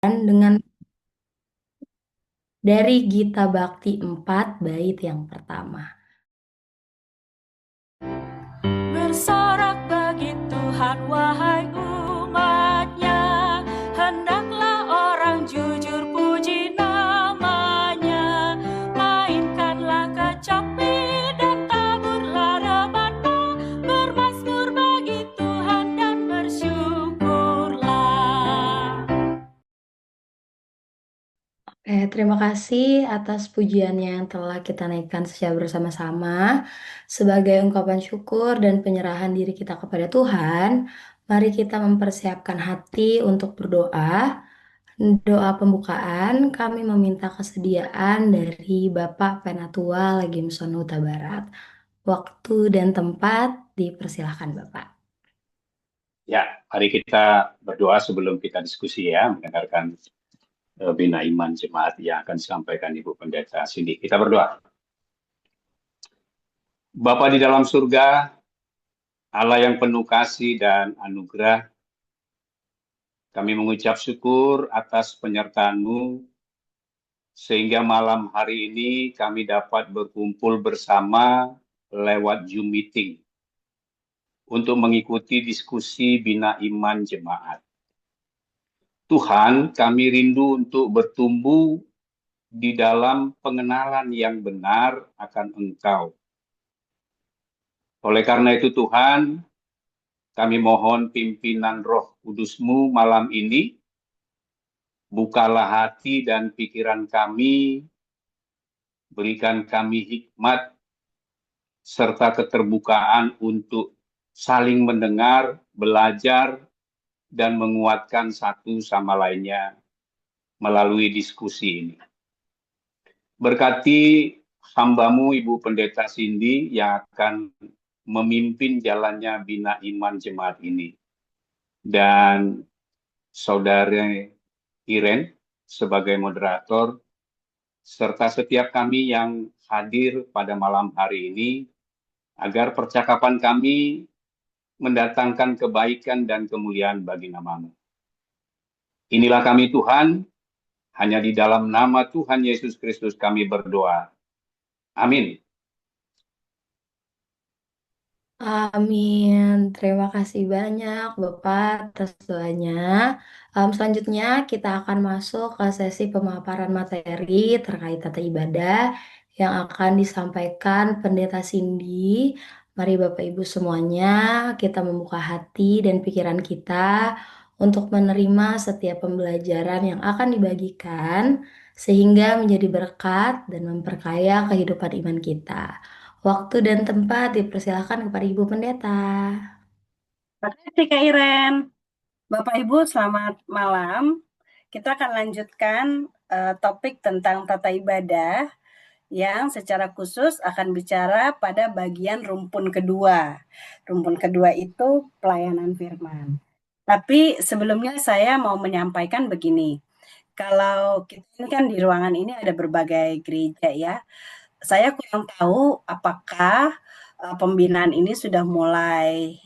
dengan dari Gita Bakti 4 bait yang pertama. Bersorak bagi Tuhan wahai umatnya, hendaklah orang jujur puji namanya. Mainkanlah kecapi dan taburlah rebana, bermazmur bagi Tuhan dan bersyukurlah. Terima kasih atas pujiannya yang telah kita naikkan secara bersama-sama. Sebagai ungkapan syukur dan penyerahan diri kita kepada Tuhan, mari kita mempersiapkan hati untuk berdoa. Doa pembukaan, kami meminta kesediaan dari Bapak Penatua Legimson Huta Barat. Waktu dan tempat dipersilahkan Bapak. Ya, mari kita berdoa sebelum kita diskusi ya, mendengarkan Bina Iman Jemaat yang akan disampaikan Ibu Pendeta Cindy. Kita berdoa. Bapa di dalam surga, Allah yang penuh kasih dan anugerah, kami mengucap syukur atas penyertaan-Mu, sehingga malam hari ini kami dapat berkumpul bersama lewat Zoom meeting untuk mengikuti diskusi Bina Iman Jemaat. Tuhan, kami rindu untuk bertumbuh di dalam pengenalan yang benar akan Engkau. Oleh karena itu Tuhan, kami mohon pimpinan Roh Kudus-Mu malam ini, bukalah hati dan pikiran kami, berikan kami hikmat, serta keterbukaan untuk saling mendengar, belajar, dan menguatkan satu sama lainnya melalui diskusi ini. Berkati hamba-Mu Ibu Pendeta Cindy yang akan memimpin jalannya Bina Iman Jemaat ini. Dan Saudara Iren sebagai moderator, serta setiap kami yang hadir pada malam hari ini, agar percakapan kami mendatangkan kebaikan dan kemuliaan bagi nama-Mu. Inilah kami Tuhan, hanya di dalam nama Tuhan Yesus Kristus kami berdoa. Amin. Amin. Terima kasih banyak Bapak atas doanya. Selanjutnya kita akan masuk ke sesi pemaparan materi terkait tata ibadah yang akan disampaikan Pendeta Cindy. Mari Bapak Ibu semuanya kita membuka hati dan pikiran kita untuk menerima setiap pembelajaran yang akan dibagikan sehingga menjadi berkat dan memperkaya kehidupan iman kita. Waktu dan tempat dipersilakan kepada Ibu Pendeta. Terima kasih Kak Iren. Bapak Ibu selamat malam. Kita akan lanjutkan topik tentang tata ibadah yang secara khusus akan bicara pada bagian rumpun kedua. Rumpun kedua itu pelayanan firman. Tapi sebelumnya saya mau menyampaikan begini. Kalau kita ini kan di ruangan ini ada berbagai gereja ya. Saya kurang tahu apakah pembinaan ini sudah mulai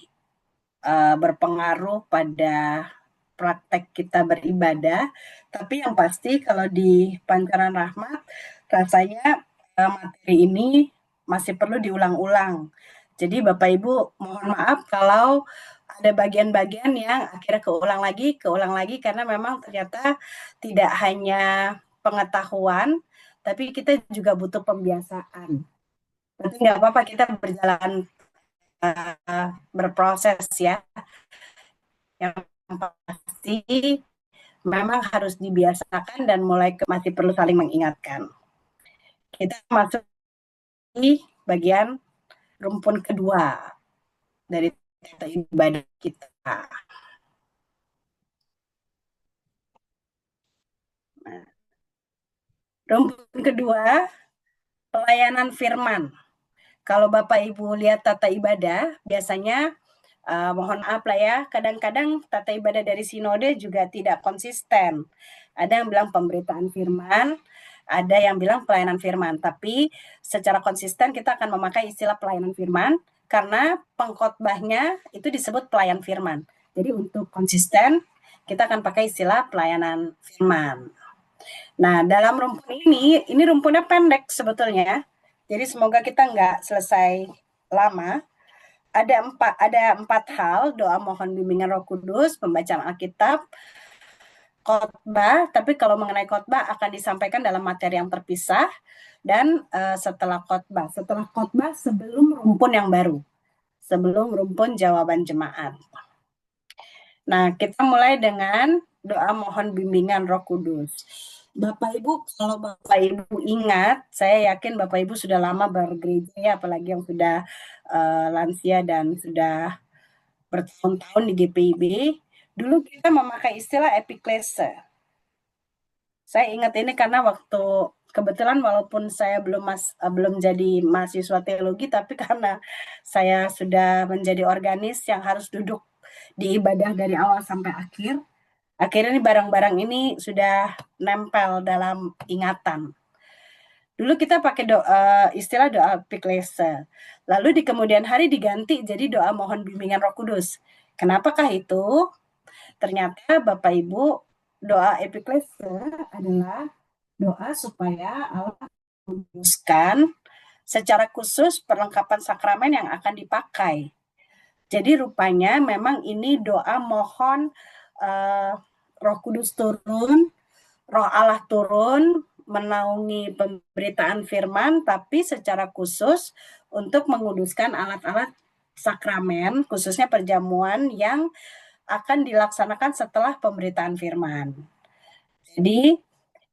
berpengaruh pada praktek kita beribadah, tapi yang pasti kalau di Pancaran Rahmat rasanya materi ini masih perlu diulang-ulang. Jadi Bapak Ibu mohon maaf kalau ada bagian-bagian yang akhirnya keulang lagi karena memang ternyata tidak hanya pengetahuan, tapi kita juga butuh pembiasaan. Nanti nggak apa-apa kita berjalan berproses ya. Yang pasti memang harus dibiasakan dan masih perlu saling mengingatkan. Kita masuk di bagian rumpun kedua dari tata ibadah kita. Nah, rumpun kedua, pelayanan firman. Kalau Bapak Ibu lihat tata ibadah, biasanya mohon maaf lah ya, kadang-kadang tata ibadah dari sinode juga tidak konsisten. Ada yang bilang pemberitaan firman, ada yang bilang pelayanan firman, tapi secara konsisten kita akan memakai istilah pelayanan firman karena pengkhotbahnya itu disebut pelayan firman. Jadi untuk konsisten kita akan pakai istilah pelayanan firman. Nah, dalam rumpun ini rumpunnya pendek sebetulnya. Jadi semoga kita nggak selesai lama. Ada empat hal: doa mohon bimbingan Roh Kudus, pembacaan Alkitab, khotbah. Tapi kalau mengenai khotbah akan disampaikan dalam materi yang terpisah, dan setelah khotbah sebelum rumpun yang baru, sebelum rumpun jawaban jemaat. Nah, kita mulai dengan doa mohon bimbingan Roh Kudus. Bapak Ibu, kalau Bapak Ibu ingat, saya yakin Bapak Ibu sudah lama bergereja ya, apalagi yang sudah lansia dan sudah bertahun-tahun di GPIB. Dulu kita memakai istilah epiklese. Saya ingat ini karena waktu kebetulan walaupun saya belum jadi mahasiswa teologi, tapi karena saya sudah menjadi organis yang harus duduk di ibadah dari awal sampai akhir, akhirnya barang-barang ini sudah nempel dalam ingatan. Dulu kita pakai istilah doa epiklese. Lalu di kemudian hari diganti jadi doa mohon bimbingan Roh Kudus. Kenapakah itu? Ternyata Bapak Ibu, doa epiklese adalah doa supaya Allah menguduskan secara khusus perlengkapan sakramen yang akan dipakai. Jadi rupanya memang ini doa mohon Roh Kudus turun, Roh Allah turun, menaungi pemberitaan firman, tapi secara khusus untuk menguduskan alat-alat sakramen, khususnya perjamuan yang akan dilaksanakan setelah pemberitaan firman. Jadi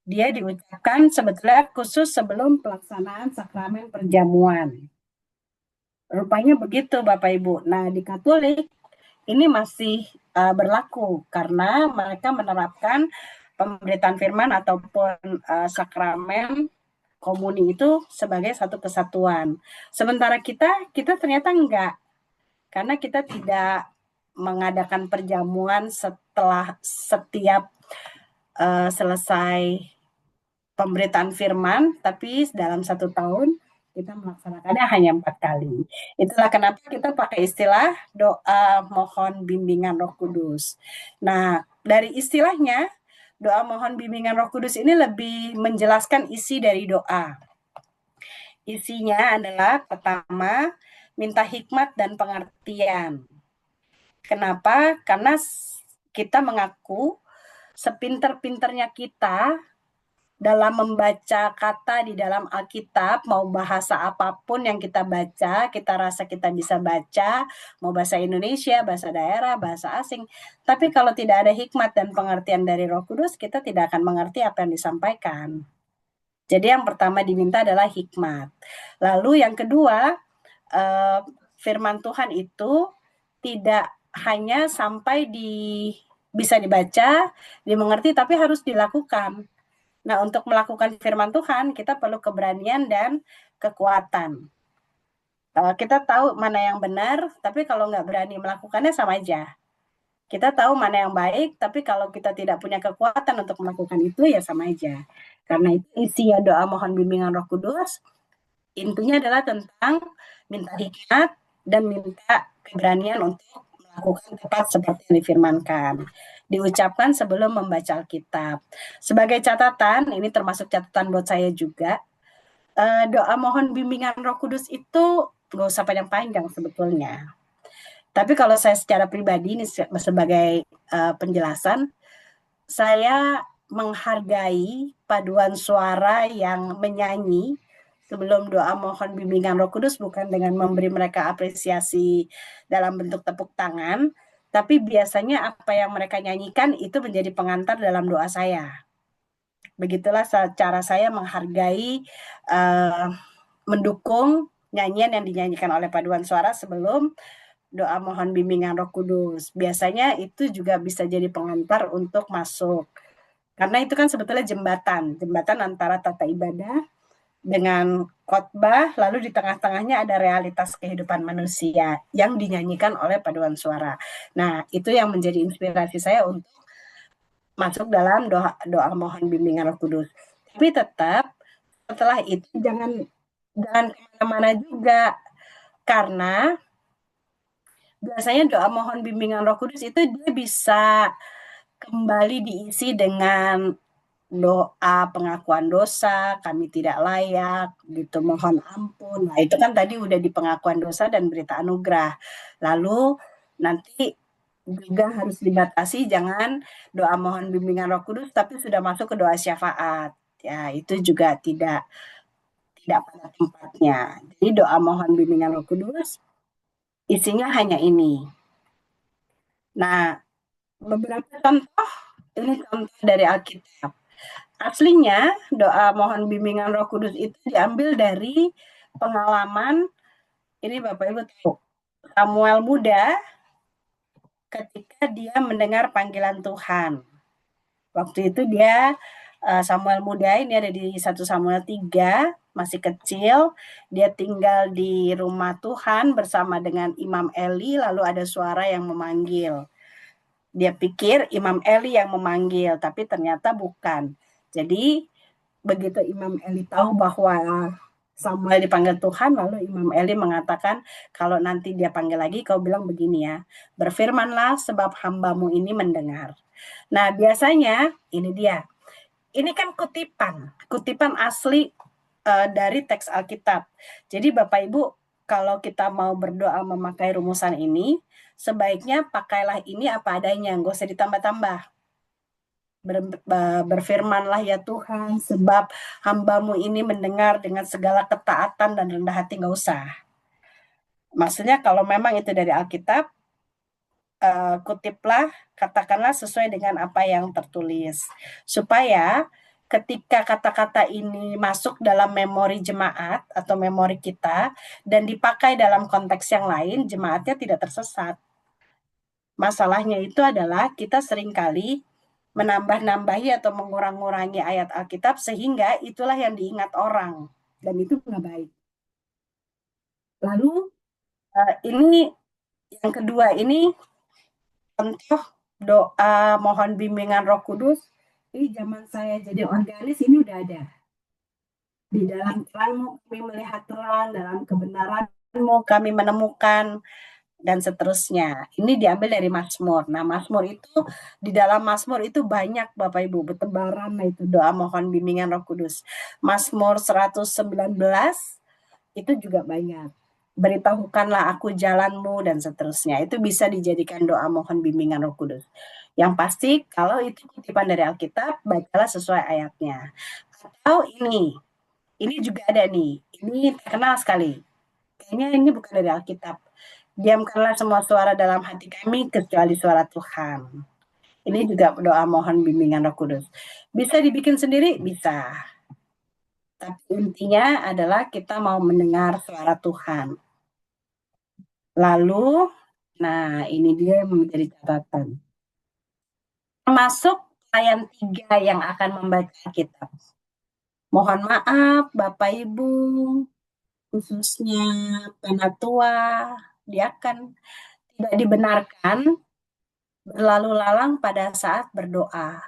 dia diucapkan sebetulnya khusus sebelum pelaksanaan sakramen perjamuan. Rupanya begitu Bapak Ibu. Nah, di Katolik ini masih berlaku karena mereka menerapkan pemberitaan firman ataupun sakramen komuni itu sebagai satu kesatuan. Sementara kita ternyata enggak, karena kita tidak mengadakan perjamuan setelah setiap selesai pemberitaan firman, tapi dalam 1 tahun kita melaksanakannya hanya 4 kali. Itulah kenapa kita pakai istilah doa mohon bimbingan Roh Kudus. Nah, dari istilahnya, doa mohon bimbingan Roh Kudus ini lebih menjelaskan isi dari doa. Isinya adalah pertama, minta hikmat dan pengertian. Kenapa? Karena kita mengaku sepinter-pinternya kita dalam membaca kata di dalam Alkitab, mau bahasa apapun yang kita baca, kita rasa kita bisa baca, mau bahasa Indonesia, bahasa daerah, bahasa asing. Tapi kalau tidak ada hikmat dan pengertian dari Roh Kudus, kita tidak akan mengerti apa yang disampaikan. Jadi yang pertama diminta adalah hikmat. Lalu yang kedua, firman Tuhan itu tidak hanya sampai bisa dibaca, dimengerti, tapi harus dilakukan. Nah, untuk melakukan firman Tuhan, kita perlu keberanian dan kekuatan. Kita tahu mana yang benar, tapi kalau nggak berani melakukannya sama aja. Kita tahu mana yang baik, tapi kalau kita tidak punya kekuatan untuk melakukan itu, ya sama aja. Karena itu isinya doa mohon bimbingan Roh Kudus, intinya adalah tentang minta hikmat dan minta keberanian untuk melakukan tepat seperti yang difirmankan. Diucapkan sebelum membaca Alkitab. Sebagai catatan, ini termasuk catatan buat saya juga, doa mohon bimbingan Roh Kudus itu nggak usah panjang-panjang sebetulnya. Tapi kalau saya secara pribadi, ini sebagai penjelasan, saya menghargai paduan suara yang menyanyi sebelum doa mohon bimbingan Roh Kudus, bukan dengan memberi mereka apresiasi dalam bentuk tepuk tangan, tapi biasanya apa yang mereka nyanyikan itu menjadi pengantar dalam doa saya. Begitulah cara saya menghargai, mendukung nyanyian yang dinyanyikan oleh paduan suara sebelum doa mohon bimbingan Roh Kudus. Biasanya itu juga bisa jadi pengantar untuk masuk. Karena itu kan sebetulnya jembatan antara tata ibadah dengan khotbah, lalu di tengah-tengahnya ada realitas kehidupan manusia yang dinyanyikan oleh paduan suara. Nah, itu yang menjadi inspirasi saya untuk masuk dalam doa mohon bimbingan Roh Kudus. Tapi tetap setelah itu jangan kemana-mana juga, karena biasanya doa mohon bimbingan Roh Kudus itu dia bisa kembali diisi dengan doa pengakuan dosa, kami tidak layak, gitu, mohon ampun. Nah, itu kan tadi udah di pengakuan dosa dan berita anugerah. Lalu nanti juga harus dibatasi, jangan doa mohon bimbingan Roh Kudus, tapi sudah masuk ke doa syafaat. Ya, itu juga tidak pada tempatnya. Jadi doa mohon bimbingan Roh Kudus isinya hanya ini. Nah, beberapa contoh, ini contoh dari Alkitab. Aslinya doa mohon bimbingan Roh Kudus itu diambil dari pengalaman, ini Bapak Ibu tahu, Samuel muda ketika dia mendengar panggilan Tuhan. Waktu itu dia Samuel muda ini ada di 1 Samuel 3, masih kecil, dia tinggal di rumah Tuhan bersama dengan Imam Eli, lalu ada suara yang memanggil. Dia pikir Imam Eli yang memanggil, tapi ternyata bukan. Jadi begitu Imam Eli tahu bahwa Samuel dipanggil Tuhan, lalu Imam Eli mengatakan, kalau nanti dia panggil lagi, kau bilang begini ya, berfirmanlah sebab hambamu ini mendengar. Nah, biasanya ini dia. Ini kan kutipan asli dari teks Alkitab. Jadi Bapak Ibu, kalau kita mau berdoa memakai rumusan ini, sebaiknya pakailah ini apa adanya, nggak usah ditambah-tambah. Berfirmanlah ya Tuhan, sebab hambamu ini mendengar dengan segala ketaatan dan rendah hati, nggak usah. Maksudnya kalau memang itu dari Alkitab, kutiplah, katakanlah sesuai dengan apa yang tertulis. Supaya ketika kata-kata ini masuk dalam memori jemaat atau memori kita dan dipakai dalam konteks yang lain, jemaatnya tidak tersesat. Masalahnya itu adalah kita seringkali menambah-nambahi atau mengurang-ngurangi ayat Alkitab sehingga itulah yang diingat orang. Dan itu nggak baik. Lalu ini yang kedua, ini contoh doa mohon bimbingan Roh Kudus. Ini zaman saya jadi organis ini udah ada. Di dalam terangmu kami melihat terang, dalam kebenaranmu kami menemukan, dan seterusnya. Ini diambil dari Mazmur. Nah, Mazmur itu, di dalam Mazmur itu banyak Bapak Ibu, bertebaran itu doa mohon bimbingan Roh Kudus. Mazmur 119 itu juga banyak. Beritahukanlah aku jalanmu dan seterusnya. Itu bisa dijadikan doa mohon bimbingan Roh Kudus. Yang pasti kalau itu kutipan dari Alkitab, bacalah sesuai ayatnya. Atau ini juga ada nih. Ini terkenal sekali. Kayaknya ini bukan dari Alkitab. Diamkanlah semua suara dalam hati kami kecuali suara Tuhan. Ini juga doa mohon bimbingan Roh Kudus. Bisa dibikin sendiri? Bisa. Tapi intinya adalah kita mau mendengar suara Tuhan. Lalu, nah ini dia yang menjadi catatan. Termasuk ayat 3 yang akan membaca kitab. Mohon maaf Bapak Ibu, khususnya penatua, diakan, tidak dibenarkan berlalu lalang pada saat berdoa.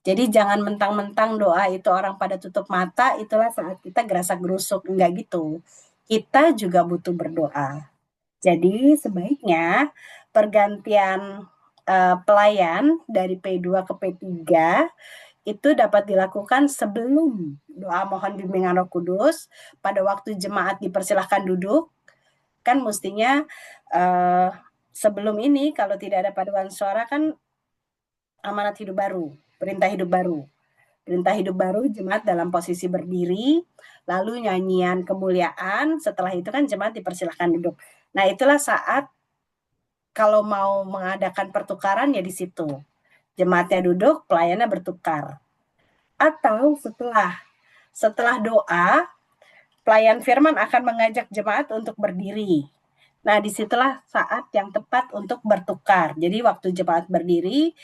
Jadi jangan mentang-mentang doa itu orang pada tutup mata, itulah saat kita gerasak gerusuk. Enggak gitu. Kita juga butuh berdoa. Jadi sebaiknya pergantian pelayan dari P2 ke P3 itu dapat dilakukan sebelum doa mohon bimbingan Roh Kudus. Pada waktu jemaat dipersilahkan duduk, kan mestinya sebelum ini kalau tidak ada paduan suara kan amanat hidup baru, perintah hidup baru. Perintah hidup baru, jemaat dalam posisi berdiri, lalu nyanyian kemuliaan, setelah itu kan jemaat dipersilahkan duduk. Nah, itulah saat kalau mau mengadakan pertukaran ya di situ. Jemaatnya duduk, pelayannya bertukar. Atau setelah doa, pelayan firman akan mengajak jemaat untuk berdiri. Nah, disitulah saat yang tepat untuk bertukar. Jadi waktu jemaat berdiri,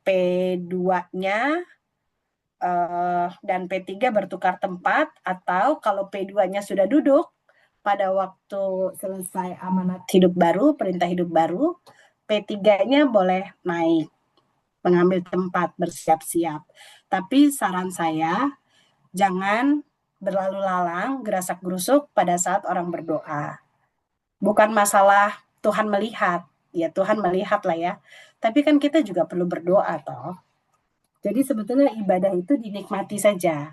P2-nya dan P3 bertukar tempat, atau kalau P2-nya sudah duduk, pada waktu selesai amanat hidup baru, perintah hidup baru, P3-nya boleh naik, mengambil tempat, bersiap-siap. Tapi saran saya, jangan berlalu lalang, gerasak gerusuk pada saat orang berdoa. Bukan masalah Tuhan melihat, ya Tuhan melihat lah ya, tapi kan kita juga perlu berdoa toh. Jadi sebetulnya ibadah itu dinikmati saja.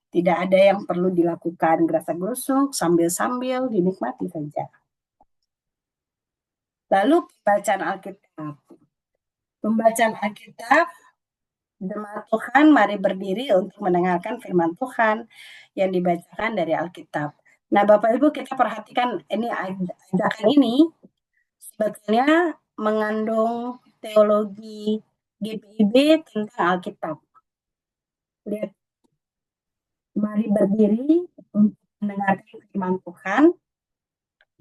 Tidak ada yang perlu dilakukan gerasa-gerusuk, sambil-sambil dinikmati saja. Lalu pembacaan Alkitab. Pembacaan Alkitab, jemaat Tuhan mari berdiri untuk mendengarkan firman Tuhan yang dibacakan dari Alkitab. Nah, Bapak Ibu kita perhatikan ini ajakan ini sebetulnya mengandung teologi GPIB tentang Alkitab. Lihat, mari berdiri untuk mendengarkan firman Tuhan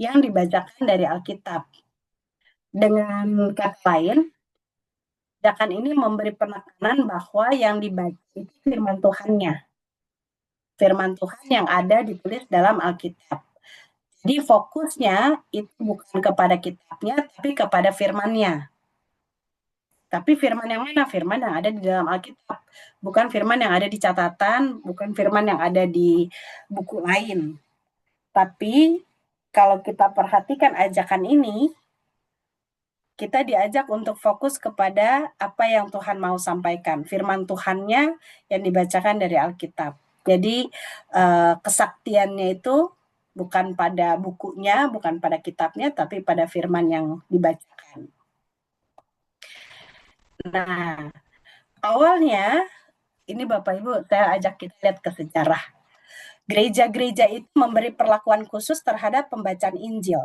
yang dibacakan dari Alkitab. Dengan kata lain, ajakan ini memberi penekanan bahwa yang dibaca itu firman Tuhannya. Firman Tuhan yang ada ditulis dalam Alkitab. Jadi fokusnya itu bukan kepada kitabnya, tapi kepada firmannya. Tapi firman yang mana? Firman yang ada di dalam Alkitab. Bukan firman yang ada di catatan, bukan firman yang ada di buku lain. Tapi kalau kita perhatikan ajakan ini, kita diajak untuk fokus kepada apa yang Tuhan mau sampaikan. Firman Tuhannya yang dibacakan dari Alkitab. Jadi kesaktiannya itu bukan pada bukunya, bukan pada kitabnya, tapi pada firman yang dibacakan. Nah, awalnya, ini Bapak Ibu, saya ajak kita lihat ke sejarah. Gereja-gereja itu memberi perlakuan khusus terhadap pembacaan Injil.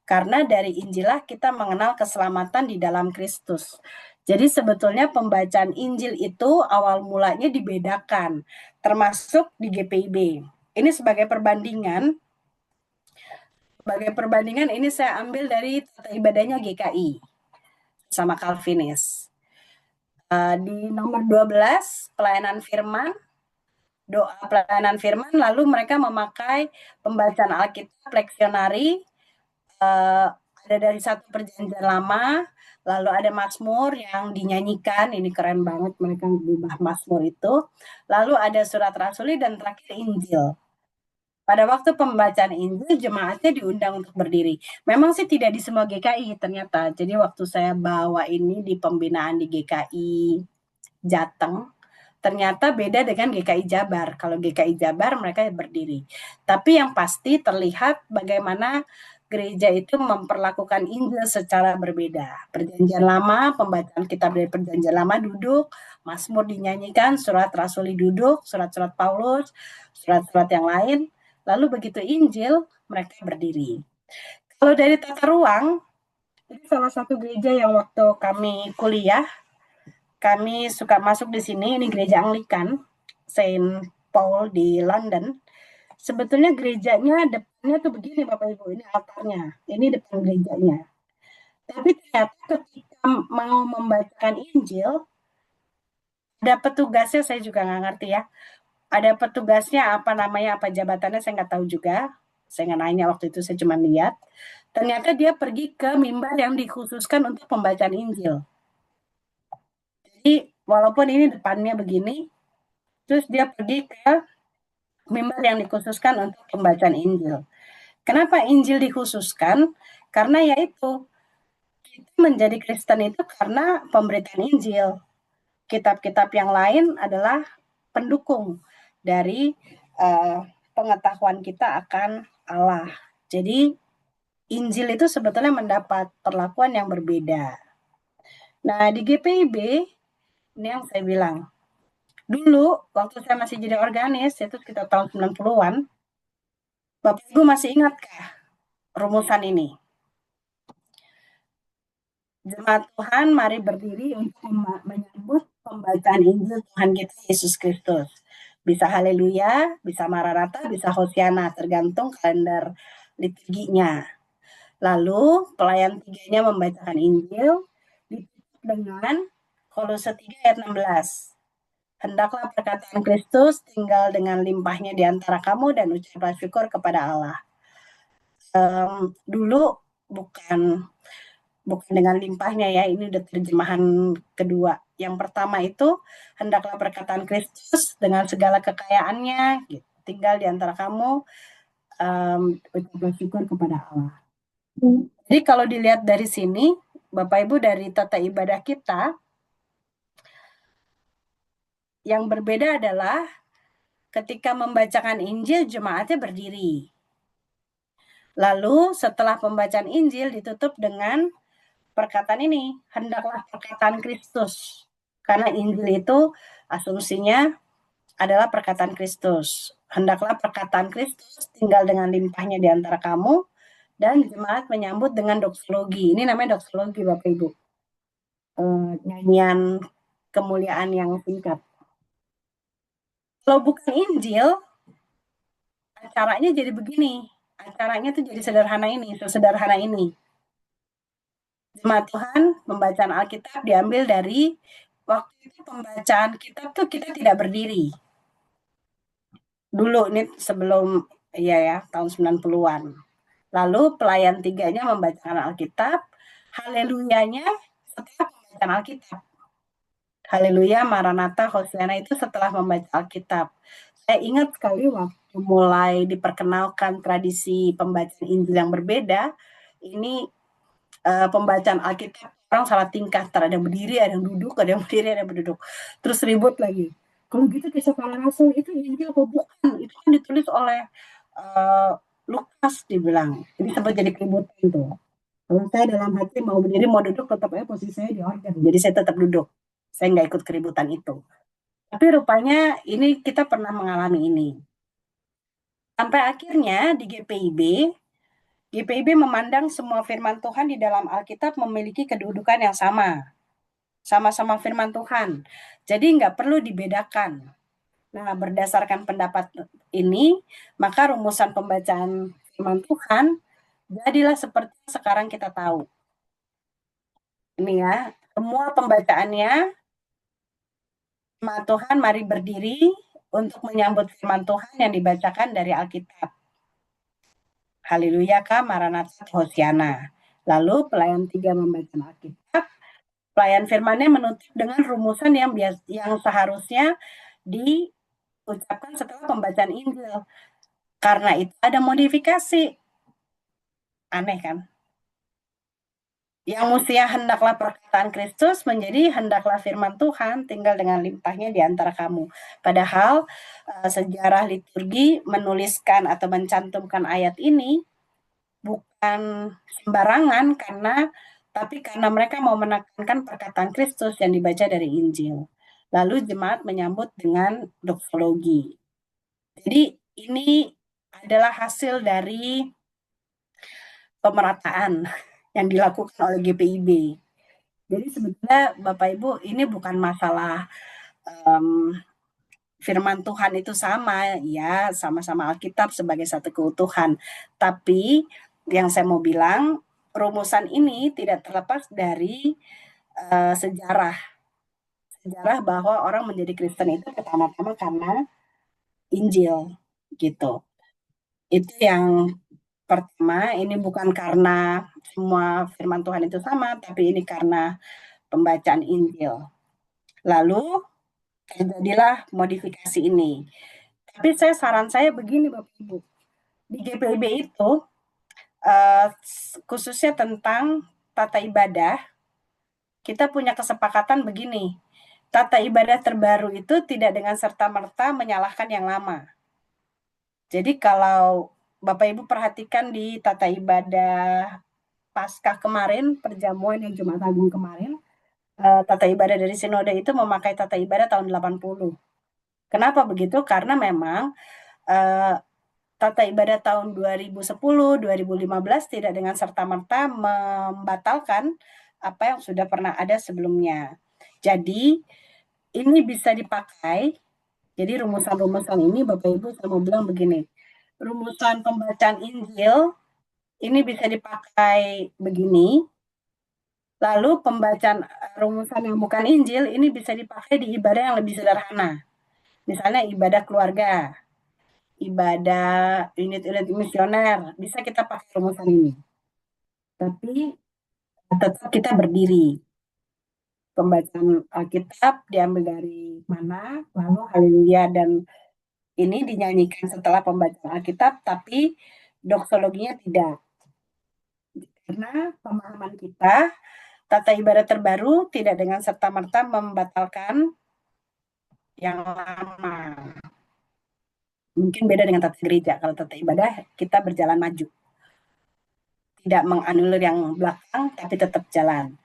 Karena dari Injilah kita mengenal keselamatan di dalam Kristus. Jadi sebetulnya pembacaan Injil itu awal mulanya dibedakan, termasuk di GPIB. Ini sebagai perbandingan ini saya ambil dari tata ibadahnya GKI sama Calvinis. Di nomor 12, pelayanan firman, doa pelayanan firman, lalu mereka memakai pembacaan Alkitab leksionari, ada dari satu perjanjian lama, lalu ada Mazmur yang dinyanyikan, ini keren banget mereka mengubah Mazmur itu, lalu ada surat rasuli dan terakhir Injil. Pada waktu pembacaan Injil, jemaatnya diundang untuk berdiri. Memang sih tidak di semua GKI ternyata. Jadi waktu saya bawa ini di pembinaan di GKI Jateng, ternyata beda dengan GKI Jabar. Kalau GKI Jabar mereka berdiri. Tapi yang pasti terlihat bagaimana gereja itu memperlakukan Injil secara berbeda. Perjanjian Lama, pembacaan kitab dari Perjanjian Lama duduk, Mazmur dinyanyikan, surat rasuli duduk, surat-surat Paulus, surat-surat yang lain. Lalu begitu Injil, mereka berdiri. Kalau dari tata ruang, ini salah satu gereja yang waktu kami kuliah, kami suka masuk di sini, ini gereja Anglikan, Saint Paul di London. Sebetulnya gerejanya depannya tuh begini Bapak Ibu, ini altarnya, ini depan gerejanya. Tapi ternyata ketika mau membacakan Injil, ada petugasnya, saya juga nggak ngerti ya, ada petugasnya apa namanya, apa jabatannya saya nggak tahu juga. Saya nggak nanya waktu itu, saya cuma lihat. Ternyata dia pergi ke mimbar yang dikhususkan untuk pembacaan Injil. Jadi walaupun ini depannya begini, terus dia pergi ke mimbar yang dikhususkan untuk pembacaan Injil. Kenapa Injil dikhususkan? Karena yaitu kita menjadi Kristen itu karena pemberitaan Injil. Kitab-kitab yang lain adalah pendukung dari pengetahuan kita akan Allah. Jadi Injil itu sebetulnya mendapat perlakuan yang berbeda. Nah, di GPIB, ini yang saya bilang, dulu waktu saya masih jadi organis, itu sekitar tahun 90-an, Bapak Ibu masih ingatkah rumusan ini? Jemaat Tuhan, mari berdiri untuk menyambut pembacaan Injil Tuhan kita Yesus Kristus. Bisa haleluya, bisa maranatha, bisa hosiana, tergantung kalender liturginya. Lalu pelayan tiganya membacakan Injil, ditutup dengan Kolose 3 ayat 16. Hendaklah perkataan Kristus tinggal dengan limpahnya di antara kamu dan ucaplah syukur kepada Allah. Dulu bukan dengan limpahnya ya, ini udah terjemahan kedua. Yang pertama itu, hendaklah perkataan Kristus dengan segala kekayaannya gitu, tinggal di antara kamu, ucaplah syukur kepada Allah. Jadi kalau dilihat dari sini, Bapak Ibu, dari tata ibadah kita yang berbeda adalah ketika membacakan Injil jemaatnya berdiri. Lalu setelah pembacaan Injil ditutup dengan perkataan ini, hendaklah perkataan Kristus. Karena Injil itu asumsinya adalah perkataan Kristus. Hendaklah perkataan Kristus tinggal dengan limpahnya di antara kamu, dan jemaat menyambut dengan doksologi. Ini namanya doksologi, Bapak Ibu. Nyanyian kemuliaan yang singkat. Kalau bukan Injil, acaranya jadi begini. Acaranya tuh jadi sederhana ini, sesederhana ini. Jemaat Tuhan, pembacaan Alkitab diambil dari waktu itu pembacaan kitab tuh kita tidak berdiri. Dulu ini sebelum ya tahun 90-an. Lalu pelayan tiganya membacakan Alkitab, haleluyanya setelah pembacaan Alkitab. Haleluya, Maranatha, Hosiana itu setelah membaca Alkitab. Saya ingat sekali waktu mulai diperkenalkan tradisi pembacaan Injil yang berbeda, ini pembacaan Alkitab orang salah tingkah, ada yang berdiri, ada yang duduk, ada yang berdiri, ada yang berduduk. Terus ribut lagi. Kalau gitu Kisah Para Rasul itu Injil apa bukan? Itu kan ditulis oleh Lukas, dibilang. Jadi sempat jadi keributan tuh. Kalau saya dalam hati mau berdiri, mau duduk, tetap aja posisi saya di organ. Jadi saya tetap duduk. Saya nggak ikut keributan itu. Tapi rupanya ini kita pernah mengalami ini. Sampai akhirnya di GPIB memandang semua firman Tuhan di dalam Alkitab memiliki kedudukan yang sama. Sama-sama firman Tuhan. Jadi nggak perlu dibedakan. Nah, berdasarkan pendapat ini, maka rumusan pembacaan firman Tuhan jadilah seperti sekarang kita tahu. Ini ya, semua pembacaannya, jemaat Tuhan mari berdiri untuk menyambut firman Tuhan yang dibacakan dari Alkitab. Haleluya, Kak, Maranatha, Hosiana. Lalu pelayan 3 membaca Alkitab. Pelayan firmannya menutup dengan rumusan yang seharusnya diucapkan setelah pembacaan Injil. Karena itu ada modifikasi. Aneh kan? Yang mestinya hendaklah perkataan Kristus menjadi hendaklah firman Tuhan tinggal dengan limpahnya di antara kamu. Padahal sejarah liturgi menuliskan atau mencantumkan ayat ini bukan sembarangan, tapi karena mereka mau menekankan perkataan Kristus yang dibaca dari Injil. Lalu jemaat menyambut dengan doksologi. Jadi ini adalah hasil dari pemerataan yang dilakukan oleh GPIB. Jadi sebetulnya Bapak Ibu, ini bukan masalah firman Tuhan itu sama, ya sama-sama Alkitab sebagai satu keutuhan. Tapi yang saya mau bilang, rumusan ini tidak terlepas dari sejarah bahwa orang menjadi Kristen itu pertama-tama karena Injil, gitu. Itu yang pertama. Ini bukan karena semua firman Tuhan itu sama, tapi ini karena pembacaan Injil. Lalu terjadilah modifikasi ini. Tapi saran saya begini Bapak Ibu, di GPIB itu khususnya tentang tata ibadah, kita punya kesepakatan begini, tata ibadah terbaru itu tidak dengan serta-merta menyalahkan yang lama. Jadi kalau Bapak Ibu perhatikan di tata ibadah Paskah kemarin, perjamuan yang Jumat Agung kemarin, tata ibadah dari Sinode itu memakai tata ibadah tahun 80. Kenapa begitu? Karena memang tata ibadah tahun 2010, 2015 tidak dengan serta-merta membatalkan apa yang sudah pernah ada sebelumnya. Jadi ini bisa dipakai. Jadi rumusan-rumusan ini Bapak Ibu saya mau bilang begini. Rumusan pembacaan Injil ini bisa dipakai begini. Lalu pembacaan rumusan yang bukan Injil ini bisa dipakai di ibadah yang lebih sederhana. Misalnya ibadah keluarga, ibadah unit-unit misioner, bisa kita pakai rumusan ini. Tapi tetap kita berdiri. Pembacaan Alkitab diambil dari mana, lalu haleluya dan ini dinyanyikan setelah pembacaan Alkitab, tapi doksologinya tidak. Karena pemahaman kita Tata ibadah terbaru tidak dengan serta-merta membatalkan yang lama. Mungkin beda dengan tata gereja. Kalau tata ibadah kita berjalan maju, tidak menganulir yang belakang, tapi tetap jalan.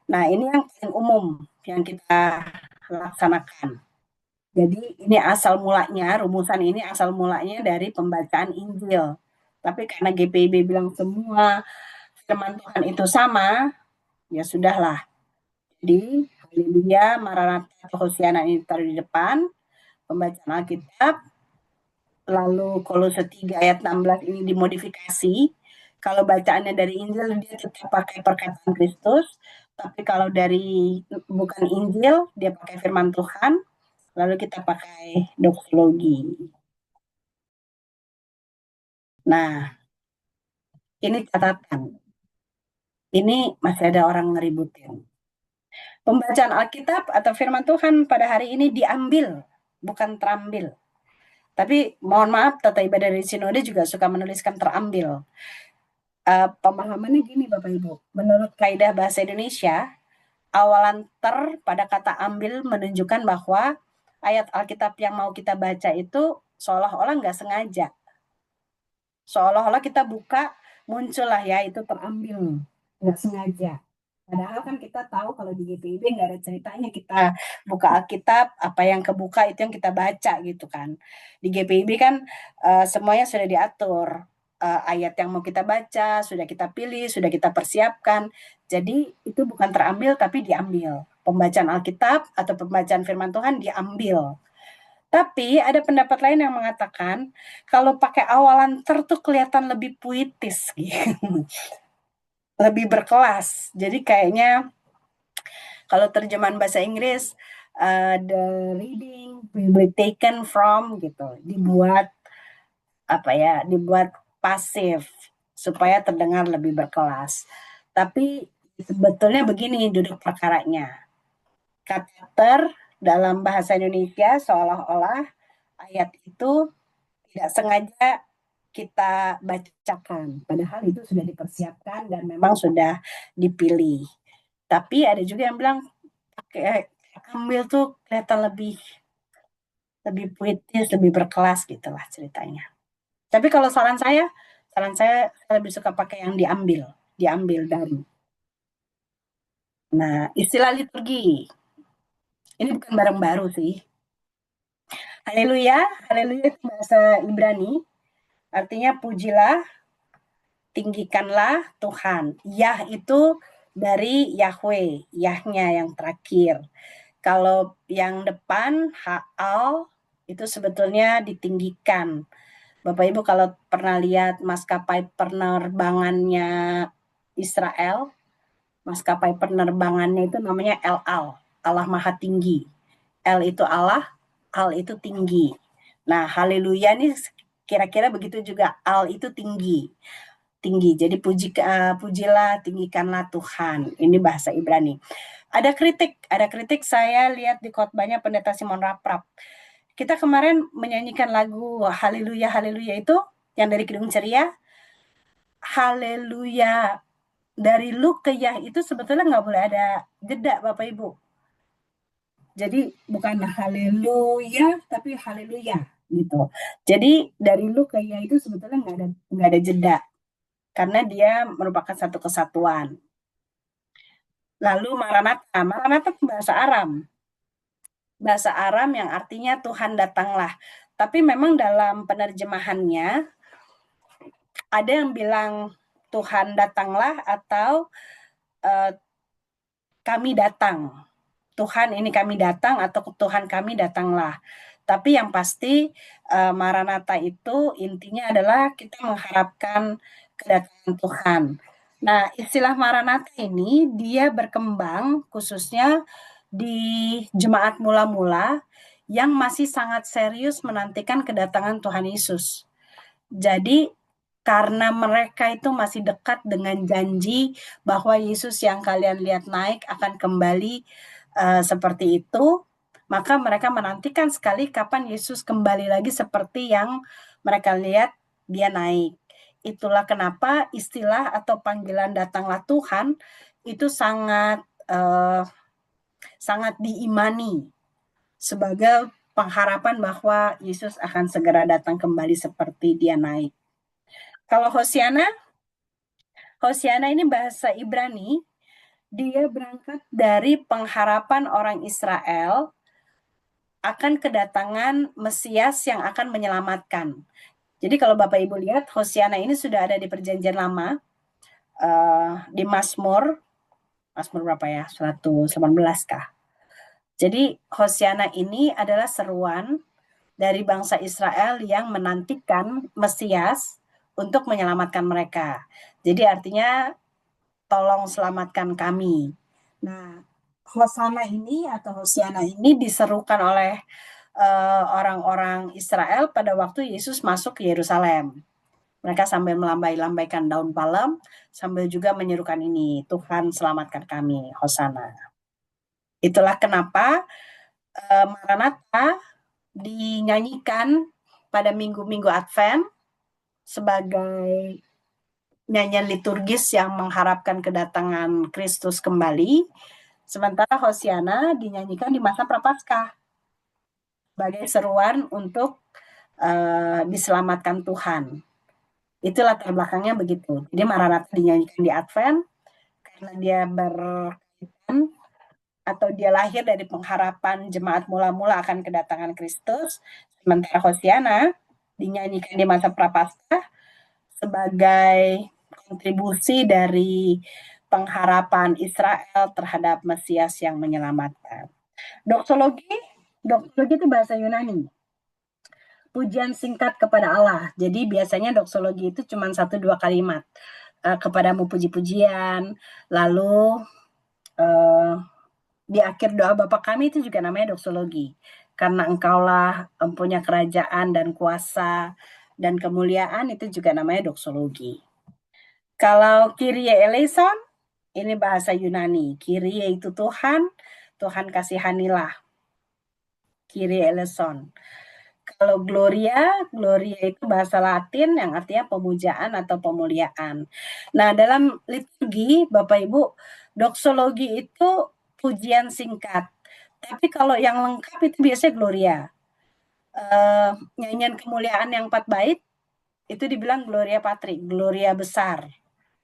Nah, ini yang paling umum yang kita laksanakan. Jadi ini asal mulanya, rumusan ini asal mulanya dari pembacaan Injil. Tapi karena GPIB bilang semua firman Tuhan itu sama, ya sudahlah. Jadi, Haleluya, Maranatha, Hosiana ini taruh di depan, pembacaan Alkitab, lalu Kolose 3 ayat 16 ini dimodifikasi. Kalau bacaannya dari Injil, dia tetap pakai perkataan Kristus, tapi kalau dari bukan Injil, dia pakai firman Tuhan, lalu kita pakai doxologi. Nah, ini catatan. Ini masih ada orang ngeributin. Pembacaan Alkitab atau firman Tuhan pada hari ini diambil, bukan terambil. Tapi mohon maaf, tata ibadah dari Sinode juga suka menuliskan terambil. Pemahamannya gini Bapak Ibu, menurut kaidah bahasa Indonesia, awalan ter pada kata ambil menunjukkan bahwa ayat Alkitab yang mau kita baca itu seolah-olah nggak sengaja. Seolah-olah kita buka, muncullah ya itu terambil, nggak sengaja. Padahal kan kita tahu kalau di GPIB nggak ada ceritanya kita buka Alkitab, apa yang kebuka itu yang kita baca gitu kan. Di GPIB kan semuanya sudah diatur. Ayat yang mau kita baca, sudah kita pilih, sudah kita persiapkan. Jadi itu bukan terambil tapi diambil. Pembacaan Alkitab atau pembacaan firman Tuhan diambil. Tapi ada pendapat lain yang mengatakan kalau pakai awalan ter tuh kelihatan lebih puitis gitu. Lebih berkelas. Jadi kayaknya kalau terjemahan bahasa Inggris the reading will be taken from gitu, dibuat pasif supaya terdengar lebih berkelas. Tapi sebetulnya begini duduk perkaranya. Kata ter dalam bahasa Indonesia seolah-olah ayat itu tidak sengaja kita bacakan, padahal itu sudah dipersiapkan dan memang sudah dipilih. Tapi ada juga yang bilang pakai ambil tuh kelihatan lebih puitis, lebih berkelas gitulah ceritanya. Tapi kalau saran saya lebih suka pakai yang diambil dari. Nah, istilah liturgi ini bukan barang baru sih. Haleluya, haleluya itu bahasa Ibrani, artinya pujilah, tinggikanlah Tuhan. Yah itu dari Yahweh, Yahnya yang terakhir. Kalau yang depan, Ha'al, itu sebetulnya ditinggikan. Bapak Ibu kalau pernah lihat maskapai penerbangannya Israel, maskapai penerbangannya itu namanya El-Al, Allah Maha Tinggi. El itu Allah, Al itu tinggi. Nah, haleluya nih kira-kira begitu juga, Al itu tinggi. Jadi pujilah, tinggikanlah Tuhan. Ini bahasa Ibrani. Ada kritik saya lihat di khotbahnya Pendeta Simon Raprap. Kita kemarin menyanyikan lagu Haleluya Haleluya itu yang dari Kidung Ceria. Haleluya dari lu ke Yah itu sebetulnya nggak boleh ada jeda Bapak Ibu. Jadi bukan haleluya tapi haleluya gitu. Jadi dari lu ke Yah itu sebetulnya nggak ada jeda karena dia merupakan satu kesatuan. Lalu Maranatha itu bahasa Aram. Bahasa Aram yang artinya Tuhan datanglah. Tapi memang dalam penerjemahannya ada yang bilang Tuhan datanglah atau kami datang. Tuhan ini kami datang atau Tuhan kami datanglah. Tapi yang pasti Maranatha itu intinya adalah kita mengharapkan kedatangan Tuhan. Nah, istilah Maranatha ini dia berkembang khususnya di jemaat mula-mula yang masih sangat serius menantikan kedatangan Tuhan Yesus. Jadi karena mereka itu masih dekat dengan janji bahwa Yesus yang kalian lihat naik akan kembali seperti itu, maka mereka menantikan sekali kapan Yesus kembali lagi seperti yang mereka lihat dia naik. Itulah kenapa istilah atau panggilan datanglah Tuhan itu sangat diimani sebagai pengharapan bahwa Yesus akan segera datang kembali seperti dia naik. Kalau Hosiana ini bahasa Ibrani, dia berangkat dari pengharapan orang Israel akan kedatangan Mesias yang akan menyelamatkan. Jadi kalau Bapak Ibu lihat, Hosiana ini sudah ada di Perjanjian Lama, di Mazmur berapa ya? 118 kah? Jadi Hosiana ini adalah seruan dari bangsa Israel yang menantikan Mesias untuk menyelamatkan mereka. Jadi artinya tolong selamatkan kami. Nah, Hosana ini atau Hosiana ini diserukan oleh orang-orang Israel pada waktu Yesus masuk ke Yerusalem. Mereka sambil melambai-lambaikan daun palem, sambil juga menyerukan ini, Tuhan selamatkan kami, Hosana. Itulah kenapa Maranatha dinyanyikan pada minggu-minggu Advent sebagai nyanyian liturgis yang mengharapkan kedatangan Kristus kembali, sementara Hosiana dinyanyikan di masa Prapaskah sebagai seruan untuk diselamatkan Tuhan. Itulah latar belakangnya begitu. Jadi Maranatha dinyanyikan di Advent karena dia berkaitan atau dia lahir dari pengharapan jemaat mula-mula akan kedatangan Kristus. Sementara Hosiana dinyanyikan di masa Prapaskah sebagai kontribusi dari pengharapan Israel terhadap Mesias yang menyelamatkan. Doksologi itu bahasa Yunani. Pujian singkat kepada Allah. Jadi biasanya doksologi itu cuma 1-2 kalimat. Kepadamu puji-pujian, lalu di akhir doa Bapa kami itu juga namanya doksologi. Karena engkaulah punya kerajaan dan kuasa dan kemuliaan, itu juga namanya doksologi. Kalau Kyrie eleison, ini bahasa Yunani. Kyrie itu Tuhan, Tuhan kasihanilah. Kyrie eleison. Kalau Gloria itu bahasa Latin yang artinya pemujaan atau pemuliaan. Nah, dalam liturgi, Bapak Ibu, doksologi itu pujian singkat. Tapi kalau yang lengkap itu biasanya Gloria. Nyanyian kemuliaan yang 4 bait, itu dibilang Gloria Patri, Gloria besar.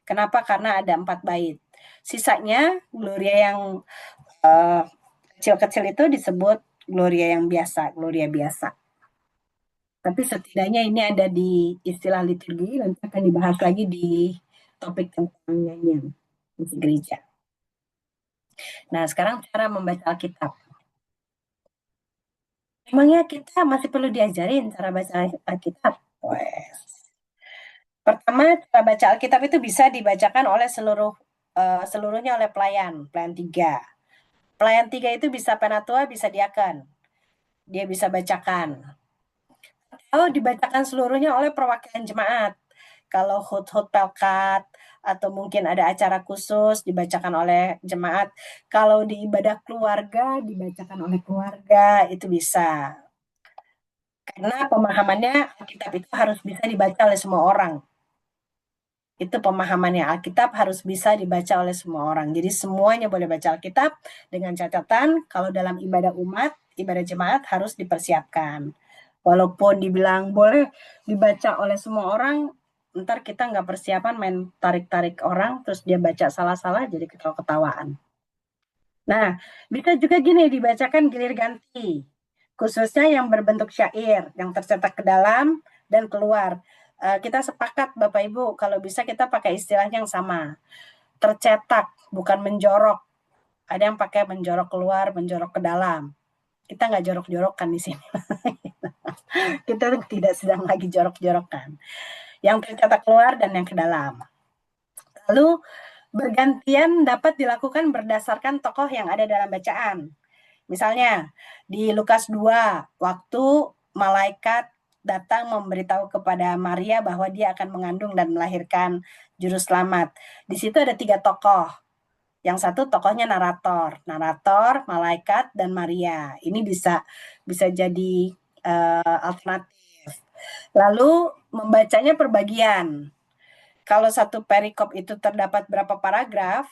Kenapa? Karena ada 4 bait. Sisanya, Gloria yang kecil-kecil itu disebut Gloria yang biasa, Gloria biasa. Tapi setidaknya ini ada di istilah liturgi, nanti akan dibahas lagi di topik tentang nyanyian musik gereja. Nah, sekarang cara membaca Alkitab. Emangnya kita masih perlu diajarin cara baca Alkitab? Pertama, cara baca Alkitab itu bisa dibacakan oleh seluruhnya oleh pelayan 3. Pelayan 3 itu bisa penatua, bisa diaken. Dia bisa bacakan. Kalau dibacakan seluruhnya oleh perwakilan jemaat. Kalau hut-hut pelkat atau mungkin ada acara khusus dibacakan oleh jemaat. Kalau di ibadah keluarga dibacakan oleh keluarga, itu bisa. Karena pemahamannya Alkitab itu harus bisa dibaca oleh semua orang. Itu pemahamannya, Alkitab harus bisa dibaca oleh semua orang. Jadi semuanya boleh baca Alkitab dengan catatan kalau dalam ibadah umat, ibadah jemaat harus dipersiapkan. Walaupun dibilang boleh dibaca oleh semua orang, ntar kita nggak persiapan main tarik-tarik orang, terus dia baca salah-salah jadi ketawa-ketawaan. Nah, bisa juga gini, dibacakan gilir ganti, khususnya yang berbentuk syair, yang tercetak ke dalam dan keluar. Kita sepakat Bapak Ibu, kalau bisa kita pakai istilah yang sama. Tercetak, bukan menjorok. Ada yang pakai menjorok keluar, menjorok ke dalam. Kita nggak jorok-jorokan di sini. Kita tidak sedang lagi jorok-jorokan. Yang tercetak keluar dan yang ke dalam. Lalu bergantian dapat dilakukan berdasarkan tokoh yang ada dalam bacaan. Misalnya di Lukas 2, waktu malaikat datang memberitahu kepada Maria bahwa dia akan mengandung dan melahirkan juru selamat. Di situ ada 3 tokoh. Yang satu tokohnya narator, malaikat, dan Maria. Ini bisa jadi alternatif. Lalu membacanya per bagian. Kalau satu perikop itu terdapat berapa paragraf,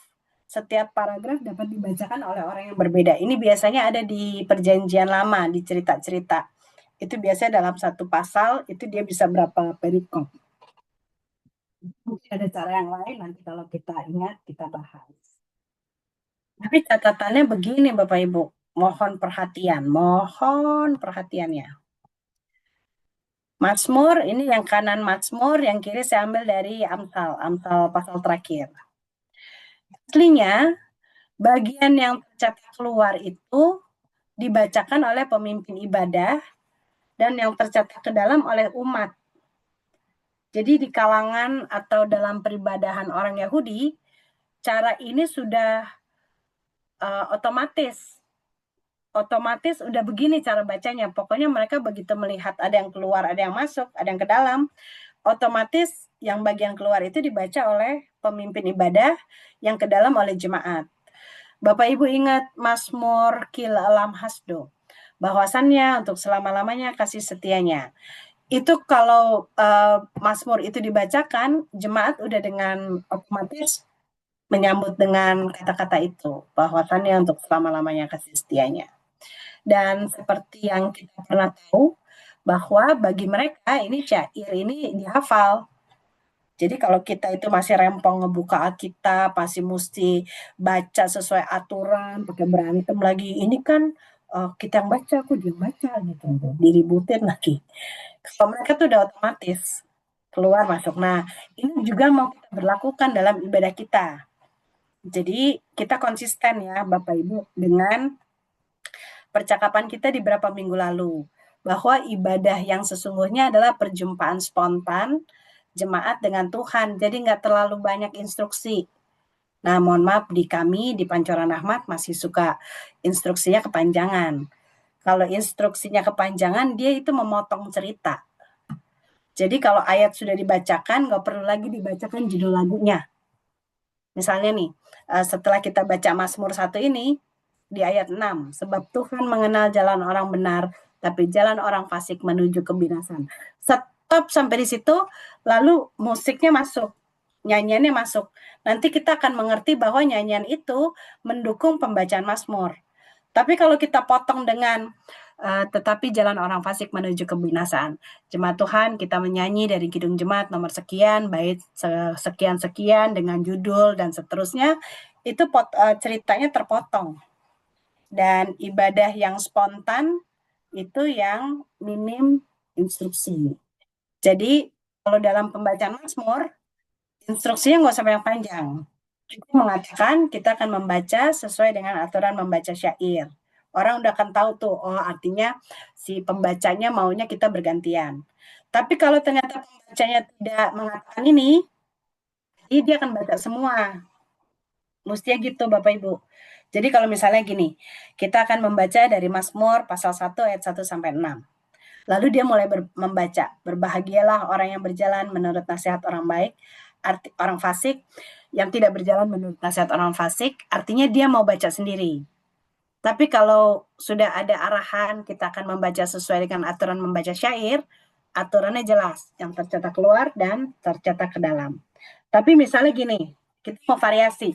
setiap paragraf dapat dibacakan oleh orang yang berbeda. Ini biasanya ada di Perjanjian Lama, di cerita-cerita. Itu biasanya dalam satu pasal, itu dia bisa berapa perikop. Mungkin ada cara yang lain, nanti kalau kita ingat, kita bahas. Tapi catatannya begini Bapak Ibu, mohon perhatiannya. Mazmur, ini yang kanan Mazmur, yang kiri saya ambil dari Amsal pasal terakhir. Aslinya, bagian yang tercetak keluar itu dibacakan oleh pemimpin ibadah dan yang tercetak ke dalam oleh umat. Jadi di kalangan atau dalam peribadahan orang Yahudi, cara ini sudah otomatis udah begini cara bacanya. Pokoknya mereka begitu melihat ada yang keluar, ada yang masuk, ada yang ke dalam, otomatis yang bagian keluar itu dibaca oleh pemimpin ibadah, yang ke dalam oleh jemaat. Bapak Ibu ingat Mazmur Kil Alam Hasdo, bahwasannya untuk selama-lamanya kasih setianya. Itu kalau Mazmur itu dibacakan, jemaat udah dengan otomatis menyambut dengan kata-kata itu, bahwasannya untuk selama-lamanya kasih setianya. Dan seperti yang kita pernah tahu, bahwa bagi mereka ini syair ini dihafal. Jadi kalau kita itu masih rempong ngebuka Alkitab, pasti mesti baca sesuai aturan, pakai berantem lagi. Ini kan kita yang baca, aku dia baca gitu, diributin lagi. Kalau mereka tuh udah otomatis keluar masuk. Nah, ini juga mau kita berlakukan dalam ibadah kita. Jadi kita konsisten ya Bapak Ibu dengan percakapan kita di beberapa minggu lalu, bahwa ibadah yang sesungguhnya adalah perjumpaan spontan jemaat dengan Tuhan. Jadi nggak terlalu banyak instruksi. Nah, mohon maaf, di kami, di Pancoran Ahmad, masih suka instruksinya kepanjangan. Kalau instruksinya kepanjangan, dia itu memotong cerita. Jadi kalau ayat sudah dibacakan, nggak perlu lagi dibacakan judul lagunya. Misalnya nih, setelah kita baca Mazmur 1 ini, di ayat 6, sebab Tuhan mengenal jalan orang benar, tapi jalan orang fasik menuju kebinasan. Stop sampai di situ, lalu musiknya masuk, nyanyiannya masuk. Nanti kita akan mengerti bahwa nyanyian itu mendukung pembacaan Mazmur. Tapi kalau kita potong dengan tetapi jalan orang fasik menuju kebinasaan. Jemaat Tuhan, kita menyanyi dari Kidung Jemaat nomor sekian, bait sekian-sekian dengan judul dan seterusnya, itu ceritanya terpotong. Dan ibadah yang spontan itu yang minim instruksi. Jadi kalau dalam pembacaan Mazmur, instruksinya nggak usah yang panjang. Kita mengatakan kita akan membaca sesuai dengan aturan membaca syair. Orang udah akan tahu tuh, oh artinya si pembacanya maunya kita bergantian. Tapi kalau ternyata pembacanya tidak mengatakan ini, dia akan baca semua. Mestinya gitu Bapak Ibu. Jadi kalau misalnya gini, kita akan membaca dari Mazmur pasal 1 ayat 1 sampai 6. Lalu dia mulai membaca, berbahagialah orang yang berjalan menurut nasihat orang baik, orang fasik, yang tidak berjalan menurut nasihat orang fasik, artinya dia mau baca sendiri. Tapi kalau sudah ada arahan, kita akan membaca sesuai dengan aturan membaca syair, aturannya jelas, yang tercetak keluar dan tercetak ke dalam. Tapi misalnya gini, kita mau variasi.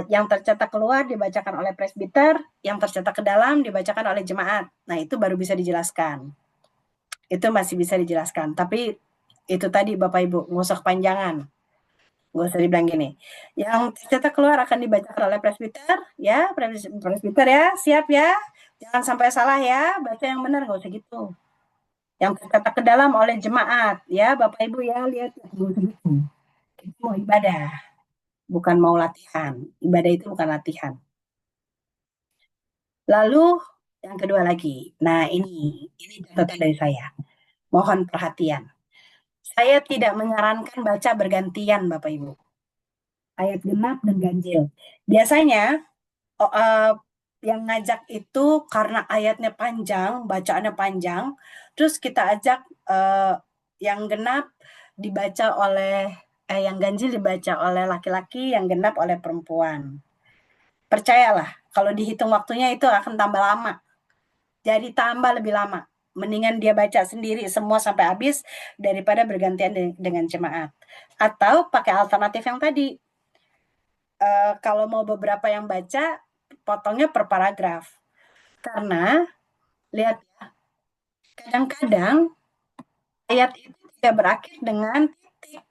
Yang tercetak keluar dibacakan oleh presbiter, yang tercetak ke dalam dibacakan oleh jemaat. Nah, itu baru bisa dijelaskan. Itu masih bisa dijelaskan. Tapi itu tadi Bapak Ibu, nggak usah kepanjangan. Nggak usah dibilang gini. Yang tercetak keluar akan dibacakan oleh presbiter, ya, presbiter ya, siap ya. Jangan sampai salah ya, baca yang benar, nggak usah gitu. Yang tercetak ke dalam oleh jemaat, ya, Bapak Ibu ya, lihat, nggak usah gitu. Kita mau ibadah, bukan mau latihan. Ibadah itu bukan latihan. Lalu yang kedua lagi, nah ini catatan dari saya. Mohon perhatian. Saya tidak menyarankan baca bergantian, Bapak Ibu. Ayat genap dan ganjil. Biasanya yang ngajak itu karena ayatnya panjang, bacaannya panjang, terus kita ajak yang genap dibaca oleh yang ganjil dibaca oleh laki-laki, yang genap oleh perempuan. Percayalah, kalau dihitung waktunya itu akan tambah lama. Jadi tambah lebih lama. Mendingan dia baca sendiri semua sampai habis daripada bergantian dengan jemaat. Atau pakai alternatif yang tadi. kalau mau beberapa yang baca, potongnya per paragraf. Karena lihat ya, kadang-kadang ayat itu tidak berakhir dengan titik,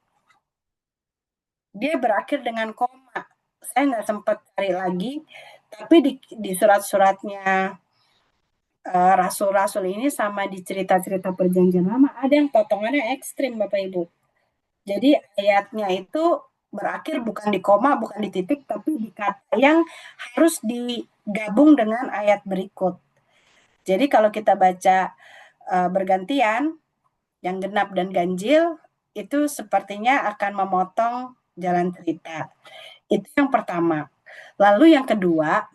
dia berakhir dengan koma. Saya nggak sempat cari lagi, tapi di surat-suratnya rasul-rasul ini sama di cerita-cerita perjanjian lama ada yang potongannya ekstrim, Bapak Ibu. Jadi ayatnya itu berakhir bukan di koma, bukan di titik, tapi di kata yang harus digabung dengan ayat berikut. Jadi kalau kita baca bergantian, yang genap dan ganjil, itu sepertinya akan memotong jalan cerita. Itu yang pertama. Lalu yang kedua,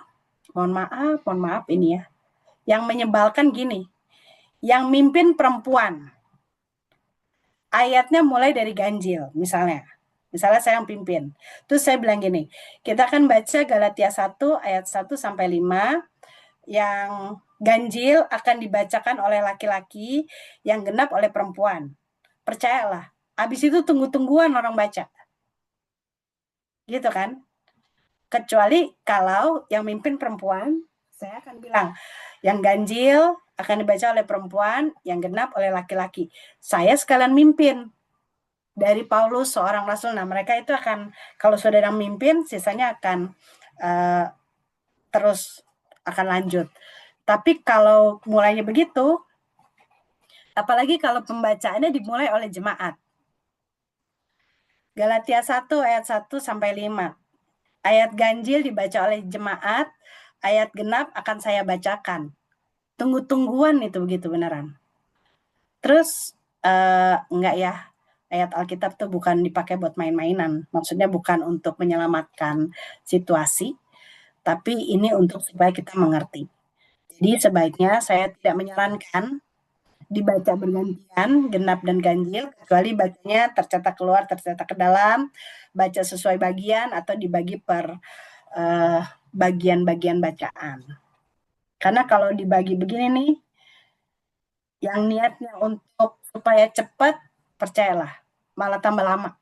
mohon maaf ini ya, yang menyebalkan gini, yang mimpin perempuan. Ayatnya mulai dari ganjil, misalnya saya yang pimpin. Terus saya bilang gini, kita akan baca Galatia 1 ayat 1 sampai 5, yang ganjil akan dibacakan oleh laki-laki, yang genap oleh perempuan. Percayalah, habis itu tunggu-tungguan orang baca. Gitu kan? Kecuali kalau yang mimpin perempuan, saya akan bilang, yang ganjil akan dibaca oleh perempuan, yang genap oleh laki-laki. Saya sekalian mimpin. Dari Paulus, seorang rasul. Nah, mereka itu akan, kalau saudara mimpin, sisanya akan terus akan lanjut. Tapi kalau mulainya begitu, apalagi kalau pembacaannya dimulai oleh jemaat. Galatia 1 ayat 1 sampai 5. Ayat ganjil dibaca oleh jemaat, ayat genap akan saya bacakan. Tunggu-tungguan itu begitu beneran. Terus enggak ya, ayat Alkitab tuh bukan dipakai buat main-mainan. Maksudnya bukan untuk menyelamatkan situasi, tapi ini untuk supaya kita mengerti. Jadi sebaiknya saya tidak menyarankan dibaca bergantian, genap dan ganjil, kecuali bacanya tercetak keluar, tercetak ke dalam, baca sesuai bagian, atau dibagi per bagian-bagian bacaan. Karena kalau dibagi begini nih, yang niatnya untuk supaya cepat, percayalah, malah tambah lama.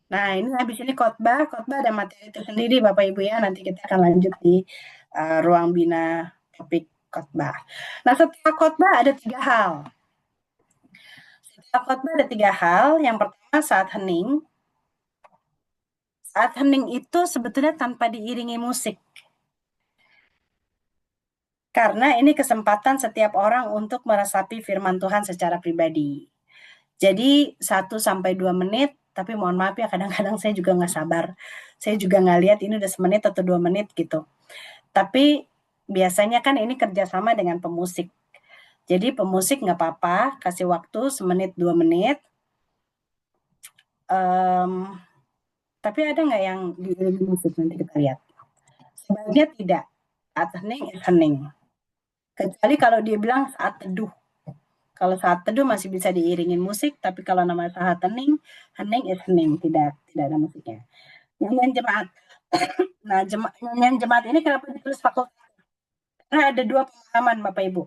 Nah, ini habis ini khotbah ada materi tersendiri Bapak Ibu ya, nanti kita akan lanjut di ruang bina topik khotbah. Nah, setelah khotbah ada 3 hal. Setelah khotbah ada 3 hal. Yang pertama saat hening. Saat hening itu sebetulnya tanpa diiringi musik. Karena ini kesempatan setiap orang untuk meresapi firman Tuhan secara pribadi. Jadi 1-2 menit, tapi mohon maaf ya kadang-kadang saya juga nggak sabar. Saya juga nggak lihat ini udah 1 menit atau 2 menit gitu. Tapi biasanya kan ini kerjasama dengan pemusik. Jadi pemusik nggak apa-apa, kasih waktu 1-2 menit. Tapi ada nggak yang diiringi musik, nanti kita lihat. Sebaiknya tidak. Saat hening is hening. Kecuali kalau dia bilang saat teduh. Kalau saat teduh masih bisa diiringin musik, tapi kalau namanya saat hening is hening, tidak ada musiknya. Nyanyian jemaat. Nah, nyanyian jemaat ini kenapa ditulis fakultatif? Karena ada 2 pemahaman Bapak Ibu.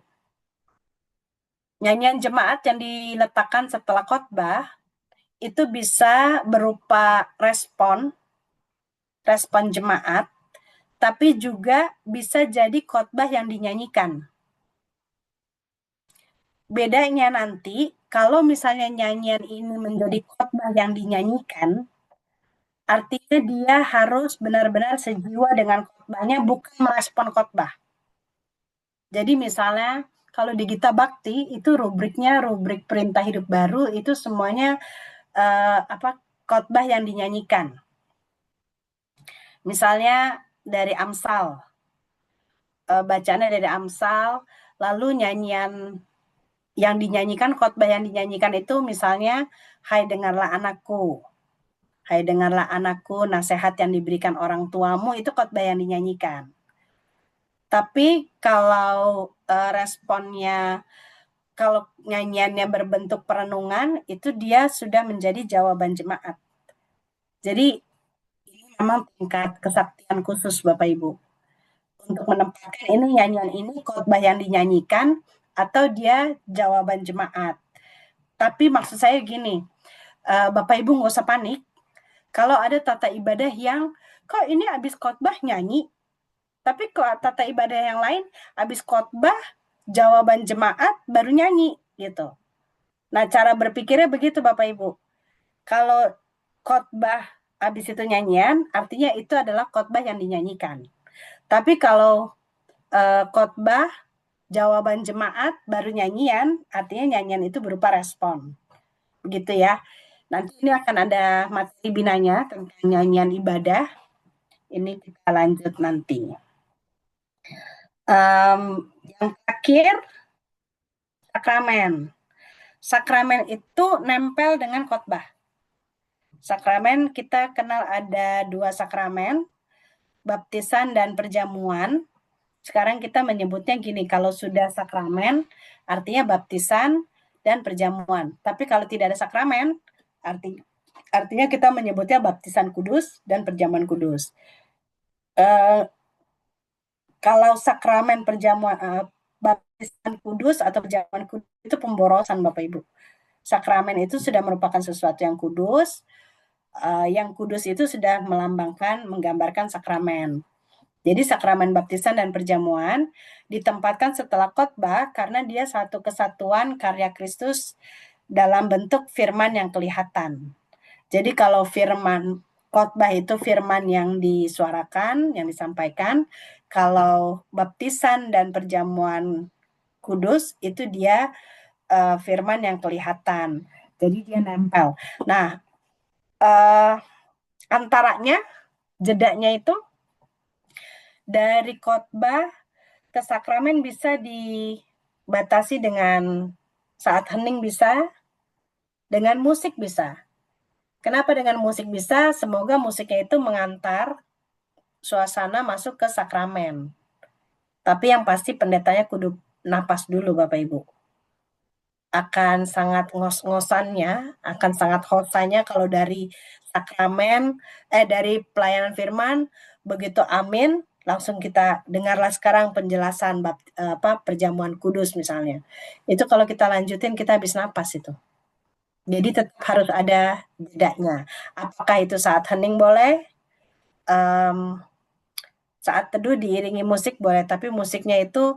Nyanyian jemaat yang diletakkan setelah khotbah itu bisa berupa respon jemaat, tapi juga bisa jadi khotbah yang dinyanyikan. Bedanya nanti, kalau misalnya nyanyian ini menjadi khotbah yang dinyanyikan, artinya dia harus benar-benar sejiwa dengan khotbahnya, bukan merespon khotbah. Jadi misalnya, kalau di Gita Bakti, itu rubriknya, rubrik perintah hidup baru, itu semuanya khotbah yang dinyanyikan. Misalnya dari Amsal, bacaannya dari Amsal, lalu nyanyian yang dinyanyikan, khotbah yang dinyanyikan itu misalnya, hai dengarlah anakku, nasihat yang diberikan orang tuamu, itu khotbah yang dinyanyikan. Tapi kalau responnya, kalau nyanyiannya berbentuk perenungan, itu dia sudah menjadi jawaban jemaat. Jadi ini memang tingkat kesaktian khusus Bapak Ibu. Untuk menempatkan ini nyanyian ini khotbah yang dinyanyikan, atau dia jawaban jemaat. Tapi maksud saya gini, Bapak Ibu nggak usah panik. Kalau ada tata ibadah yang kok ini habis khotbah nyanyi, tapi kalau tata ibadah yang lain habis khotbah jawaban jemaat baru nyanyi gitu. Nah, cara berpikirnya begitu Bapak Ibu. Kalau khotbah habis itu nyanyian, artinya itu adalah khotbah yang dinyanyikan. Tapi kalau khotbah jawaban jemaat baru nyanyian, artinya nyanyian itu berupa respon. Begitu ya. Nanti ini akan ada materi binanya tentang nyanyian ibadah. Ini kita lanjut nanti. Yang terakhir, sakramen. Sakramen itu nempel dengan khotbah. Sakramen kita kenal ada 2 sakramen, baptisan dan perjamuan. Sekarang kita menyebutnya gini, kalau sudah sakramen artinya baptisan dan perjamuan. Tapi kalau tidak ada sakramen, artinya kita menyebutnya baptisan kudus dan perjamuan kudus. Kalau sakramen perjamuan baptisan kudus atau perjamuan kudus itu pemborosan Bapak Ibu. Sakramen itu sudah merupakan sesuatu yang kudus. Yang kudus itu sudah melambangkan, menggambarkan sakramen. Jadi sakramen baptisan dan perjamuan ditempatkan setelah khotbah karena dia satu kesatuan karya Kristus dalam bentuk firman yang kelihatan. Jadi kalau firman khotbah itu firman yang disuarakan, yang disampaikan. Kalau baptisan dan perjamuan kudus itu dia firman yang kelihatan. Jadi dia nempel. Nah, antaranya jedanya itu dari khotbah ke sakramen bisa dibatasi dengan saat hening bisa, dengan musik bisa. Kenapa dengan musik bisa? Semoga musiknya itu mengantar suasana masuk ke sakramen. Tapi yang pasti pendetanya kudu napas dulu Bapak Ibu. Akan sangat ngos-ngosannya, akan sangat hosanya kalau dari sakramen, dari pelayanan firman, begitu amin, langsung kita dengarlah sekarang penjelasan perjamuan kudus misalnya. Itu kalau kita lanjutin kita habis napas itu. Jadi tetap harus ada jedanya. Apakah itu saat hening boleh, saat teduh diiringi musik boleh, tapi musiknya itu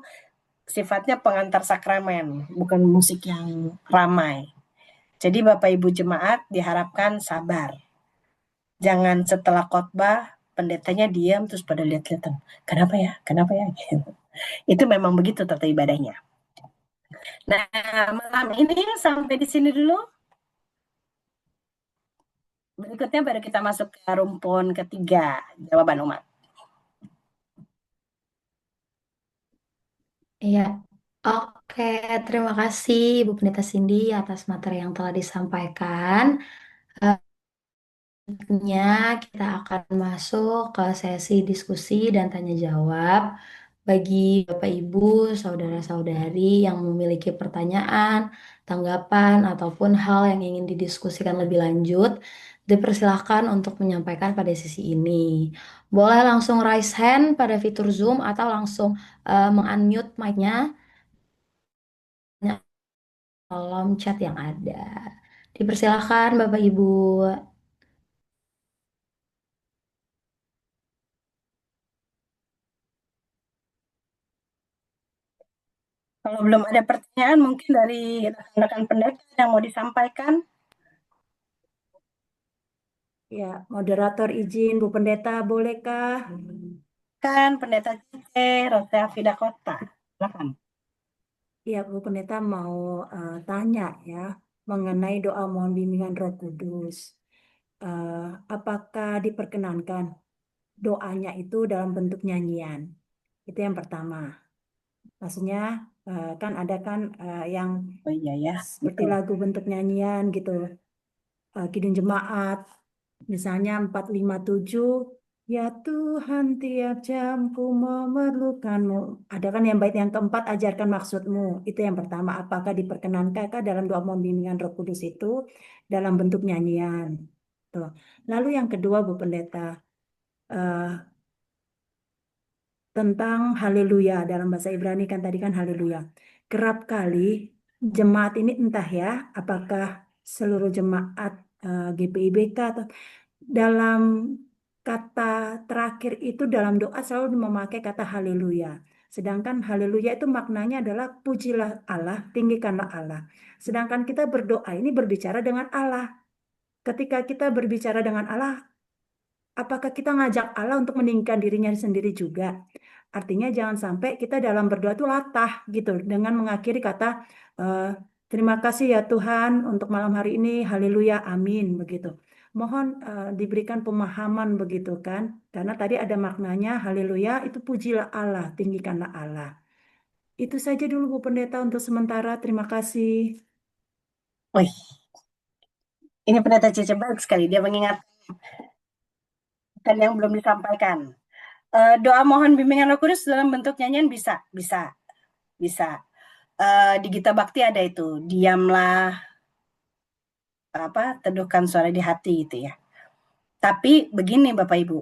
sifatnya pengantar sakramen, bukan musik yang ramai. Jadi Bapak Ibu jemaat diharapkan sabar. Jangan setelah khotbah pendetanya diam terus pada lihat-lihatan. Kenapa ya? Kenapa ya? Itu memang begitu tata ibadahnya. Nah, malam ini sampai di sini dulu. Berikutnya baru kita masuk ke rumpun ketiga, jawaban umat. Iya, oke. Terima kasih Ibu Pendeta Cindy atas materi yang telah disampaikan. Selanjutnya kita akan masuk ke sesi diskusi dan tanya jawab. Bagi Bapak Ibu, saudara-saudari yang memiliki pertanyaan, tanggapan, ataupun hal yang ingin didiskusikan lebih lanjut, dipersilahkan untuk menyampaikan pada sesi ini. Boleh langsung raise hand pada fitur Zoom atau langsung meng-unmute mic-nya kolom chat yang ada. Dipersilahkan Bapak Ibu. Kalau belum ada pertanyaan mungkin dari rekan-rekan pendeta yang mau disampaikan. Ya, moderator izin Bu Pendeta, bolehkah? Kan Pendeta Cice, Rosa Vida Kota. Silakan. Ya, Bu Pendeta mau tanya ya mengenai doa mohon bimbingan Roh Kudus. Apakah diperkenankan doanya itu dalam bentuk nyanyian? Itu yang pertama. Maksudnya kan ada kan yang Oh iya ya, seperti betul. lagu bentuk nyanyian gitu. Kidung Jemaat, misalnya 457, ya Tuhan tiap jam ku memerlukanmu. Ada kan yang bait yang keempat, ajarkan maksudmu. Itu yang pertama, apakah diperkenankankah dalam doa mohon bimbingan Roh Kudus itu dalam bentuk nyanyian. Tuh. Lalu yang kedua Bu Pendeta, tentang haleluya dalam bahasa Ibrani kan tadi kan haleluya. Kerap kali jemaat ini entah ya, apakah seluruh jemaat GPIBK atau dalam kata terakhir itu dalam doa selalu memakai kata haleluya. Sedangkan haleluya itu maknanya adalah pujilah Allah, tinggikanlah Allah. Sedangkan kita berdoa ini berbicara dengan Allah. Ketika kita berbicara dengan Allah, apakah kita ngajak Allah untuk meninggikan dirinya sendiri juga? Artinya jangan sampai kita dalam berdoa itu latah gitu dengan mengakhiri kata eh, terima kasih ya Tuhan untuk malam hari ini, haleluya, amin begitu. Mohon diberikan pemahaman begitu kan, karena tadi ada maknanya haleluya itu pujilah Allah, tinggikanlah Allah. Itu saja dulu Bu Pendeta untuk sementara. Terima kasih. Wih, ini pendeta Cece baik sekali. Dia mengingatkan yang belum disampaikan. Doa mohon bimbingan Roh Kudus dalam bentuk nyanyian bisa. Di Gita Bakti ada itu, diamlah, teduhkan suara di hati gitu ya. Tapi begini Bapak Ibu,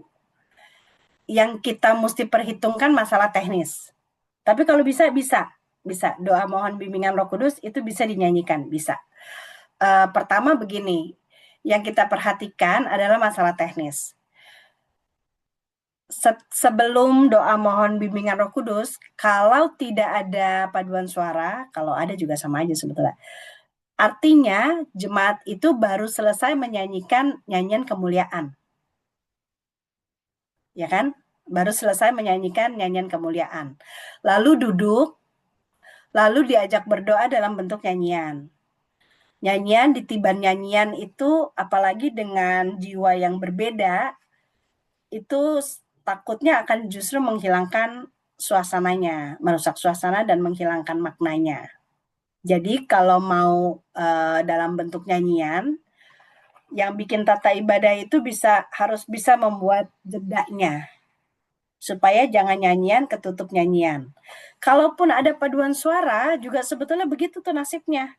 yang kita mesti perhitungkan masalah teknis. Tapi kalau bisa doa mohon bimbingan Roh Kudus itu bisa dinyanyikan, bisa. Pertama begini, yang kita perhatikan adalah masalah teknis. Sebelum doa mohon bimbingan Roh Kudus, kalau tidak ada paduan suara, kalau ada juga sama aja sebetulnya. Artinya jemaat itu baru selesai menyanyikan nyanyian kemuliaan. Ya kan? Baru selesai menyanyikan nyanyian kemuliaan. Lalu duduk, lalu diajak berdoa dalam bentuk nyanyian. Nyanyian, ditiban nyanyian itu apalagi dengan jiwa yang berbeda, itu takutnya akan justru menghilangkan suasananya, merusak suasana dan menghilangkan maknanya. Jadi kalau mau dalam bentuk nyanyian, yang bikin tata ibadah itu harus bisa membuat jedanya, supaya jangan nyanyian ketutup nyanyian. Kalaupun ada paduan suara, juga sebetulnya begitu tuh nasibnya.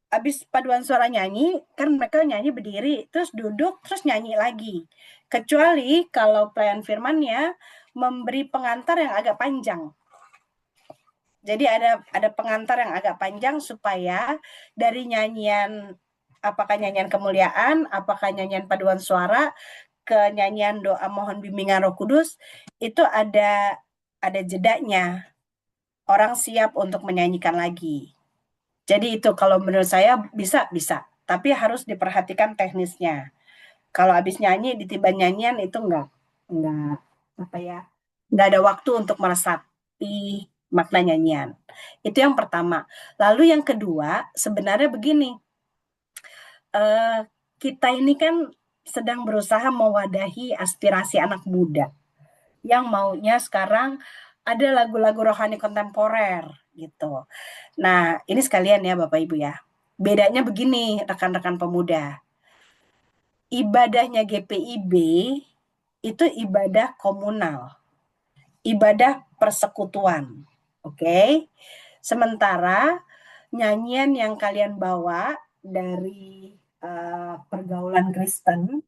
Habis paduan suara nyanyi, kan mereka nyanyi berdiri, terus duduk, terus nyanyi lagi. Kecuali kalau pelayan firmannya memberi pengantar yang agak panjang. Jadi ada pengantar yang agak panjang supaya dari nyanyian, apakah nyanyian kemuliaan, apakah nyanyian paduan suara, ke nyanyian doa mohon bimbingan Roh Kudus, itu ada jedanya. Orang siap untuk menyanyikan lagi. Jadi itu kalau menurut saya bisa, tapi harus diperhatikan teknisnya. Kalau habis nyanyi ditiban nyanyian itu enggak ada waktu untuk meresapi makna nyanyian. Itu yang pertama. Lalu yang kedua, sebenarnya begini, kita ini kan sedang berusaha mewadahi aspirasi anak muda yang maunya sekarang ada lagu-lagu rohani kontemporer gitu. Nah, ini sekalian ya Bapak Ibu ya. Bedanya begini rekan-rekan pemuda. Ibadahnya GPIB itu ibadah komunal. Ibadah persekutuan. Oke. Sementara nyanyian yang kalian bawa dari pergaulan Kristen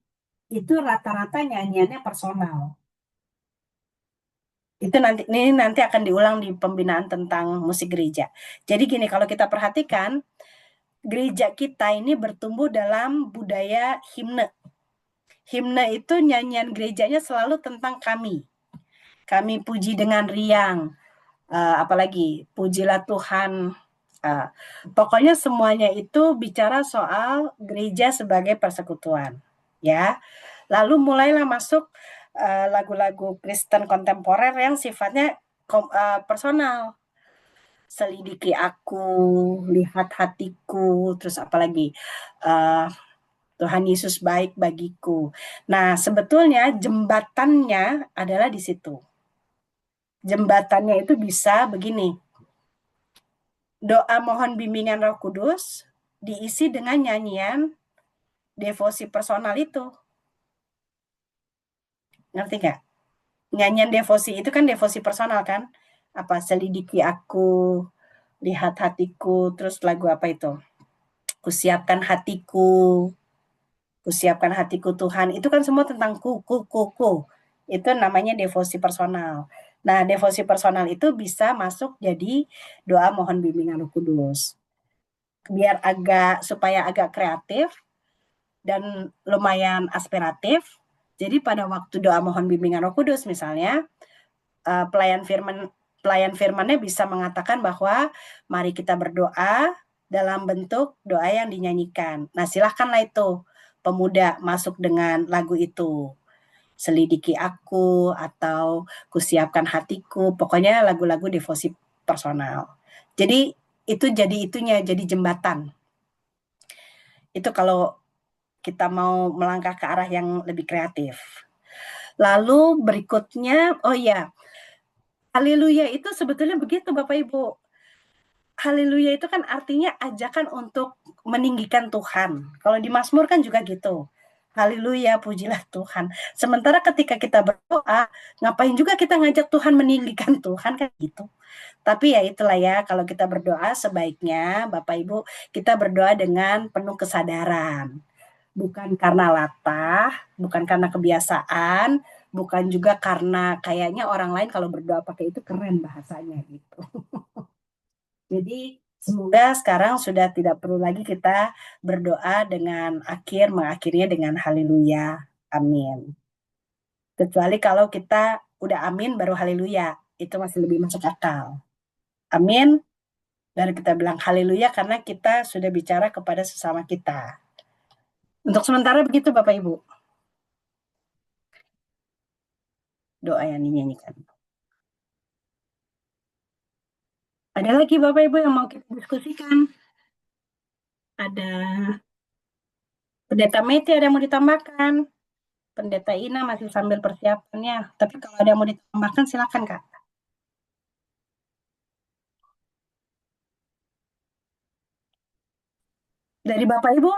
itu rata-rata nyanyiannya personal. Itu nanti akan diulang di pembinaan tentang musik gereja. Jadi gini, kalau kita perhatikan, gereja kita ini bertumbuh dalam budaya himne. Himne itu nyanyian gerejanya selalu tentang kami. Kami puji dengan riang. Apalagi pujilah Tuhan. Pokoknya semuanya itu bicara soal gereja sebagai persekutuan. Ya. Lalu mulailah masuk lagu-lagu Kristen kontemporer yang sifatnya personal. Selidiki aku, lihat hatiku, terus apalagi Tuhan Yesus baik bagiku. Nah, sebetulnya jembatannya adalah di situ. Jembatannya itu bisa begini. Doa mohon bimbingan Roh Kudus diisi dengan nyanyian devosi personal itu. Ngerti nggak? Nyanyian devosi itu kan devosi personal kan? Apa selidiki aku, lihat hatiku, terus lagu apa itu? Kusiapkan hatiku Tuhan. Itu kan semua tentang ku. Itu namanya devosi personal. Nah, devosi personal itu bisa masuk jadi doa mohon bimbingan Roh Kudus. Supaya agak kreatif, dan lumayan aspiratif. Jadi pada waktu doa mohon bimbingan Roh Kudus misalnya, pelayan firmannya bisa mengatakan bahwa mari kita berdoa dalam bentuk doa yang dinyanyikan. Nah, silahkanlah itu pemuda masuk dengan lagu itu. Selidiki aku atau kusiapkan hatiku, pokoknya lagu-lagu devosi personal. Jadi itu jadi jembatan. Itu kalau kita mau melangkah ke arah yang lebih kreatif. Lalu berikutnya, oh ya, haleluya itu sebetulnya begitu Bapak Ibu. Haleluya itu kan artinya ajakan untuk meninggikan Tuhan. Kalau di Mazmur kan juga gitu. Haleluya, pujilah Tuhan. Sementara ketika kita berdoa, ngapain juga kita ngajak Tuhan meninggikan Tuhan kan gitu. Tapi ya itulah ya, kalau kita berdoa sebaiknya Bapak Ibu kita berdoa dengan penuh kesadaran. Bukan karena latah, bukan karena kebiasaan, bukan juga karena kayaknya orang lain kalau berdoa pakai itu keren bahasanya gitu. Jadi semoga sekarang sudah tidak perlu lagi kita berdoa dengan mengakhirinya dengan haleluya. Amin. Kecuali kalau kita udah amin baru haleluya, itu masih lebih masuk akal. Amin. Dan kita bilang haleluya karena kita sudah bicara kepada sesama kita. Untuk sementara begitu Bapak Ibu. Doa yang dinyanyikan. Ada lagi Bapak Ibu yang mau kita diskusikan? Ada Pendeta Meti ada yang mau ditambahkan? Pendeta Ina masih sambil persiapannya. Tapi kalau ada yang mau ditambahkan silakan Kak. Dari Bapak Ibu?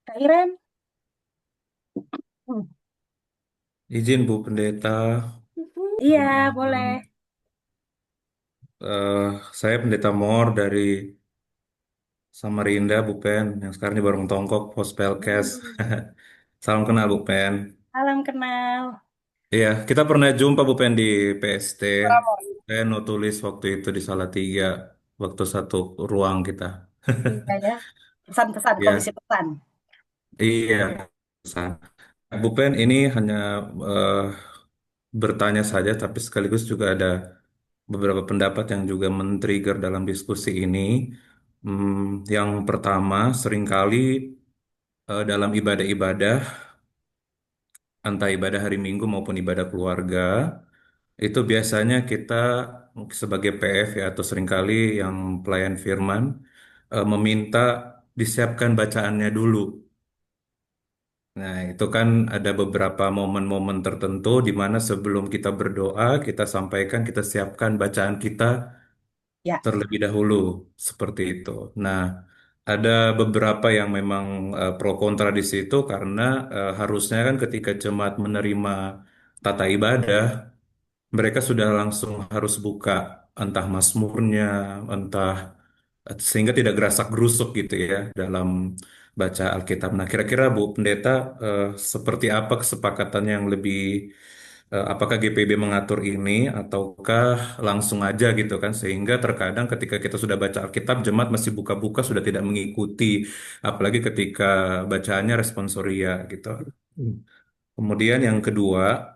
Kak Iren? Izin Bu Pendeta, Iya, boleh. eh, saya Pendeta Mor dari Samarinda, Bu Pen, yang sekarang di Barong Tongkok, Pospelkes. Salam kenal Bu Pen. Salam kenal. Iya, kita pernah jumpa Bu Pen di PST. Bravo. Saya nulis waktu itu di Salatiga, waktu satu ruang kita. Iya ya. Pesan-pesan, komisi Ya, pesan. iya. Pesan. Bu Pen, ini hanya eh, bertanya saja, tapi sekaligus juga ada beberapa pendapat yang juga men-trigger dalam diskusi ini. Yang pertama, seringkali dalam ibadah-ibadah, entah ibadah hari Minggu maupun ibadah keluarga, itu biasanya kita sebagai PF ya, atau seringkali yang pelayan firman, meminta disiapkan bacaannya dulu. Nah, itu kan ada beberapa momen-momen tertentu di mana sebelum kita berdoa, kita sampaikan, kita siapkan bacaan kita Ya, terlebih dahulu seperti itu. Nah, ada beberapa yang memang pro kontra di situ karena harusnya kan ketika jemaat menerima tata ibadah, mereka sudah langsung harus buka entah mazmurnya, entah sehingga tidak gerasak gerusuk gitu ya dalam baca Alkitab. Nah, kira-kira Bu Pendeta seperti apa kesepakatan yang lebih apakah GPB mengatur ini ataukah langsung aja gitu kan sehingga terkadang ketika kita sudah baca Alkitab jemaat masih buka-buka sudah tidak mengikuti apalagi ketika bacaannya responsoria gitu. Kemudian yang kedua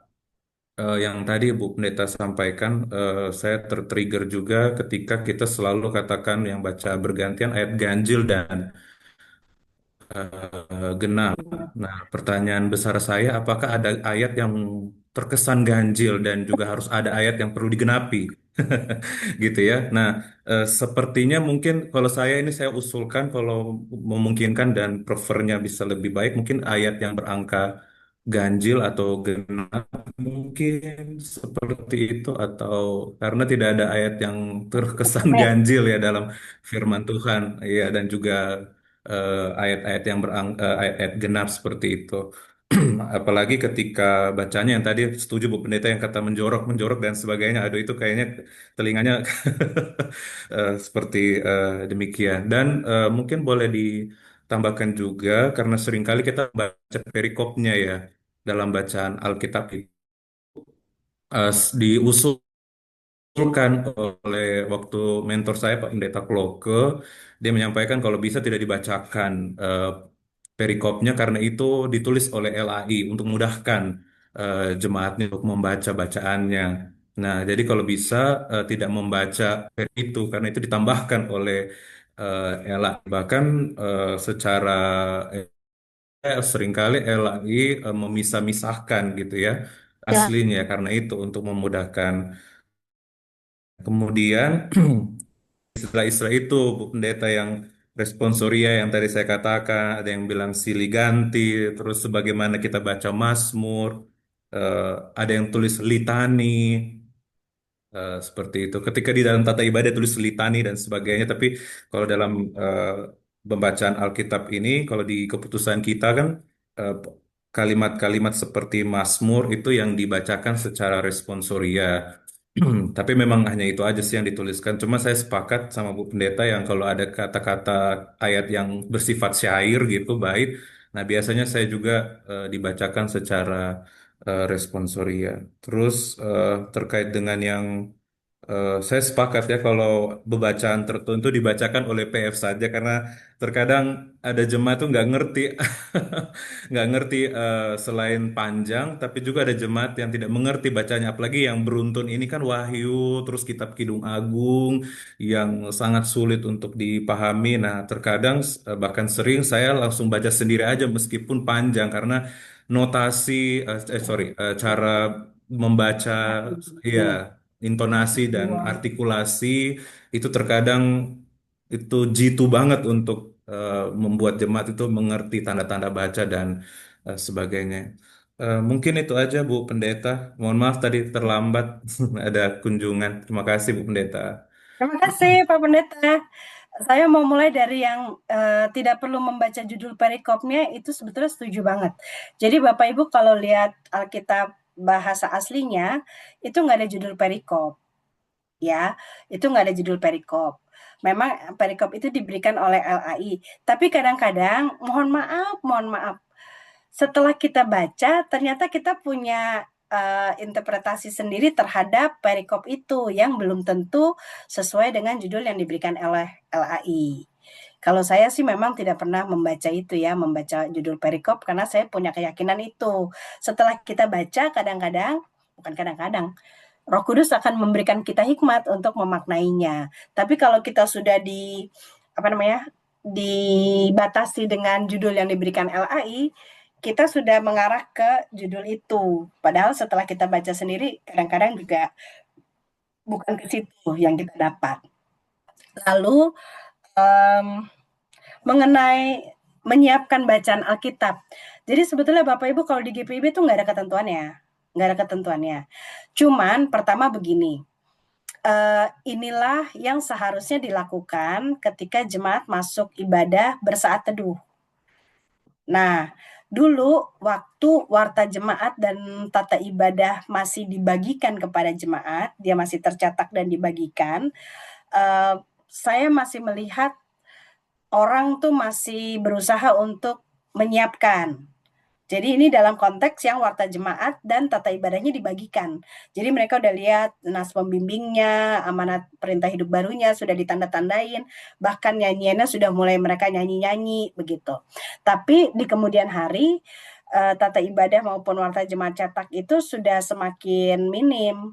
yang tadi Bu Pendeta sampaikan saya tertrigger juga ketika kita selalu katakan yang baca bergantian ayat ganjil dan genap. Nah, pertanyaan besar saya, apakah ada ayat yang terkesan ganjil dan juga harus ada ayat yang perlu digenapi, gitu ya? Nah, sepertinya mungkin kalau saya ini saya usulkan kalau memungkinkan dan prefernya bisa lebih baik, mungkin ayat yang berangka ganjil atau genap mungkin seperti itu atau karena tidak ada ayat yang terkesan amin. ganjil ya dalam firman Tuhan, ya dan juga ayat-ayat yang ayat-ayat genap seperti itu. Apalagi ketika bacanya yang tadi setuju Bu Pendeta yang kata menjorok, menjorok dan sebagainya. Aduh itu kayaknya telinganya seperti demikian. Dan mungkin boleh ditambahkan juga karena seringkali kita baca perikopnya ya dalam bacaan Alkitab itu diusulkan oleh waktu mentor saya Pak Pendeta Kloke, dia menyampaikan kalau bisa tidak dibacakan perikopnya karena itu ditulis oleh LAI untuk memudahkan jemaatnya untuk membaca bacaannya. Nah, jadi kalau bisa tidak membaca itu karena itu ditambahkan oleh LAI. Bahkan secara seringkali LAI memisah-misahkan gitu ya Ya, aslinya karena itu untuk memudahkan. Kemudian istilah-istilah itu Bu Pendeta yang responsoria yang tadi saya katakan, ada yang bilang silih ganti, terus sebagaimana kita baca Mazmur, eh, ada yang tulis litani, seperti itu. Ketika di dalam tata ibadah tulis litani dan sebagainya, tapi kalau dalam pembacaan Alkitab ini, kalau di keputusan kita kan eh, kalimat-kalimat seperti Mazmur itu yang dibacakan secara responsoria. Tapi memang hanya itu aja sih yang dituliskan. Cuma saya sepakat sama Bu Pendeta yang kalau ada kata-kata ayat yang bersifat syair gitu, baik. Nah, biasanya saya juga dibacakan secara responsoria. Terus terkait dengan yang saya sepakat ya kalau bacaan tertentu dibacakan oleh PF saja karena terkadang ada jemaat tuh nggak ngerti nggak ngerti selain panjang tapi juga ada jemaat yang tidak mengerti bacanya apalagi yang beruntun ini kan Wahyu terus Kitab Kidung Agung yang sangat sulit untuk dipahami. Nah terkadang bahkan sering saya langsung baca sendiri aja meskipun panjang karena notasi sorry cara membaca ya Ya, intonasi dan iya. artikulasi itu terkadang itu jitu banget untuk membuat jemaat itu mengerti tanda-tanda baca dan sebagainya. Mungkin itu aja Bu Pendeta. Mohon maaf tadi terlambat ada kunjungan. Terima kasih Bu Pendeta. Terima kasih Pak Pendeta. Saya mau mulai dari yang tidak perlu membaca judul perikopnya, itu sebetulnya setuju banget. Jadi Bapak Ibu kalau lihat Alkitab bahasa aslinya, itu nggak ada judul perikop. Ya, itu nggak ada judul perikop. Memang perikop itu diberikan oleh LAI. Tapi kadang-kadang, mohon maaf, setelah kita baca, ternyata kita punya interpretasi sendiri terhadap perikop itu yang belum tentu sesuai dengan judul yang diberikan oleh LAI. Kalau saya sih memang tidak pernah membaca itu ya, membaca judul perikop karena saya punya keyakinan itu. Setelah kita baca kadang-kadang, bukan kadang-kadang, Roh Kudus akan memberikan kita hikmat untuk memaknainya. Tapi kalau kita sudah apa namanya? Dibatasi dengan judul yang diberikan LAI, kita sudah mengarah ke judul itu. Padahal setelah kita baca sendiri, kadang-kadang juga bukan ke situ yang kita dapat. Lalu mengenai menyiapkan bacaan Alkitab. Jadi sebetulnya Bapak Ibu kalau di GPIB itu nggak ada ketentuannya, nggak ada ketentuannya. Cuman pertama begini, inilah yang seharusnya dilakukan ketika jemaat masuk ibadah bersaat teduh. Nah, dulu waktu warta jemaat dan tata ibadah masih dibagikan kepada jemaat, dia masih tercetak dan dibagikan, saya masih melihat orang tuh masih berusaha untuk menyiapkan. Jadi ini dalam konteks yang warta jemaat dan tata ibadahnya dibagikan. Jadi mereka udah lihat nas pembimbingnya, amanat perintah hidup barunya sudah ditanda-tandain, bahkan nyanyiannya sudah mulai mereka nyanyi-nyanyi begitu. Tapi di kemudian hari tata ibadah maupun warta jemaat cetak itu sudah semakin minim.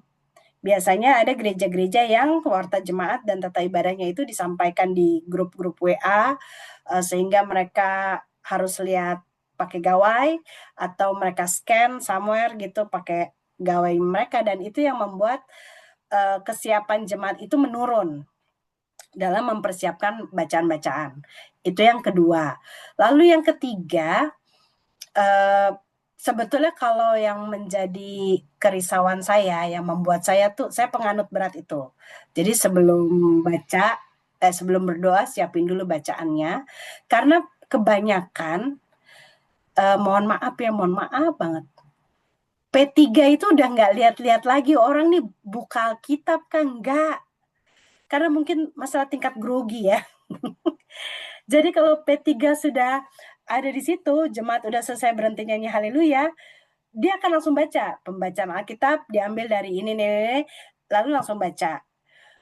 Biasanya ada gereja-gereja yang warta jemaat dan tata ibadahnya itu disampaikan di grup-grup WA sehingga mereka harus lihat pakai gawai atau mereka scan somewhere gitu pakai gawai mereka dan itu yang membuat kesiapan jemaat itu menurun dalam mempersiapkan bacaan-bacaan. Itu yang kedua. Lalu yang ketiga, sebetulnya kalau yang menjadi kerisauan saya, yang membuat saya tuh, saya penganut berat itu. Jadi sebelum berdoa siapin dulu bacaannya, karena kebanyakan mohon maaf banget. P3 itu udah nggak lihat-lihat lagi orang nih buka Alkitab kan enggak. Karena mungkin masalah tingkat grogi ya. Jadi kalau P3 sudah ada di situ, jemaat udah selesai berhenti nyanyi haleluya, dia akan langsung baca. Pembacaan Alkitab diambil dari ini, lalu langsung baca.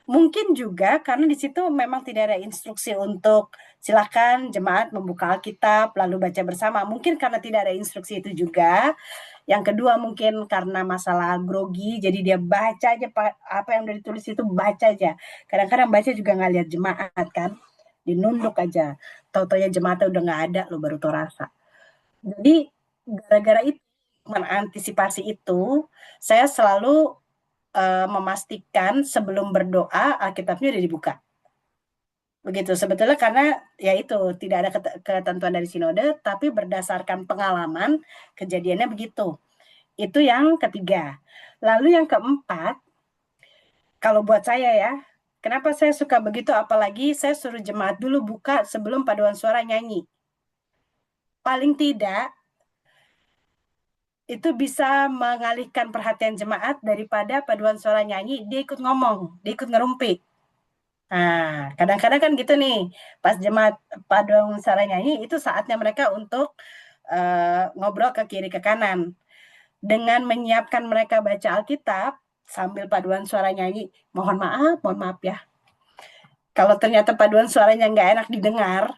Mungkin juga karena di situ memang tidak ada instruksi untuk silakan jemaat membuka Alkitab lalu baca bersama. Mungkin karena tidak ada instruksi itu juga. Yang kedua mungkin karena masalah grogi, jadi dia baca aja apa yang udah ditulis itu baca aja. Kadang-kadang baca juga nggak lihat jemaat kan, dinunduk aja. Tahu-taunya jemaatnya udah nggak ada, lo baru tau rasa. Jadi gara-gara itu mengantisipasi itu, saya selalu memastikan sebelum berdoa Alkitabnya udah dibuka. Begitu, sebetulnya karena ya itu tidak ada ketentuan dari sinode, tapi berdasarkan pengalaman kejadiannya begitu. Itu yang ketiga. Lalu yang keempat, kalau buat saya ya, kenapa saya suka begitu, apalagi saya suruh jemaat dulu buka sebelum paduan suara nyanyi. Paling tidak, itu bisa mengalihkan perhatian jemaat daripada paduan suara nyanyi, dia ikut ngomong, dia ikut ngerumpi. Nah, kadang-kadang kan gitu nih, pas jemaat paduan suara nyanyi, itu saatnya mereka untuk ngobrol ke kiri ke kanan. Dengan menyiapkan mereka baca Alkitab, sambil paduan suara nyanyi, mohon maaf ya. Kalau ternyata paduan suaranya nggak enak didengar,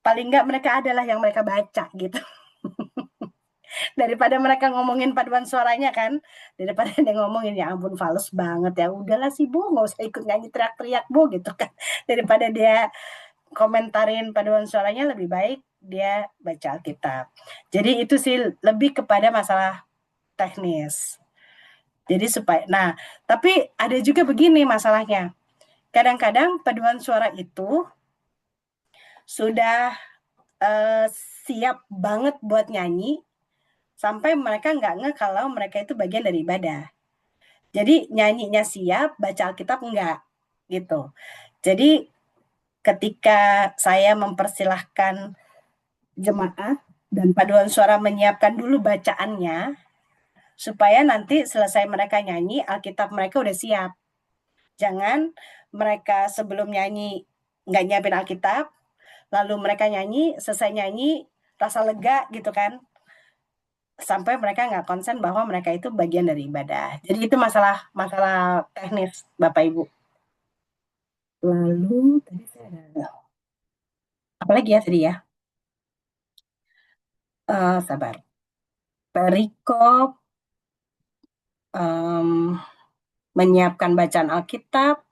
paling nggak mereka adalah yang mereka baca gitu. Daripada mereka ngomongin paduan suaranya kan, daripada dia ngomongin ya ampun fals banget ya, udahlah sih Bu, nggak usah ikut nyanyi teriak-teriak Bu gitu kan. Daripada dia komentarin paduan suaranya, lebih baik dia baca Alkitab. Jadi itu sih lebih kepada masalah teknis. Jadi supaya, nah tapi ada juga begini masalahnya. Kadang-kadang paduan suara itu sudah siap banget buat nyanyi, sampai mereka nggak ngeh kalau mereka itu bagian dari ibadah. Jadi nyanyinya siap, baca Alkitab enggak, gitu. Jadi ketika saya mempersilahkan jemaat dan paduan suara menyiapkan dulu bacaannya, supaya nanti selesai mereka nyanyi, Alkitab mereka udah siap. Jangan mereka sebelum nyanyi nggak nyiapin Alkitab, lalu mereka nyanyi, selesai nyanyi, rasa lega gitu kan, sampai mereka nggak konsen bahwa mereka itu bagian dari ibadah. Jadi itu masalah teknis, Bapak Ibu. Lalu tadi saya ada apa lagi ya tadi ya? Sabar. Perikop, menyiapkan bacaan Alkitab.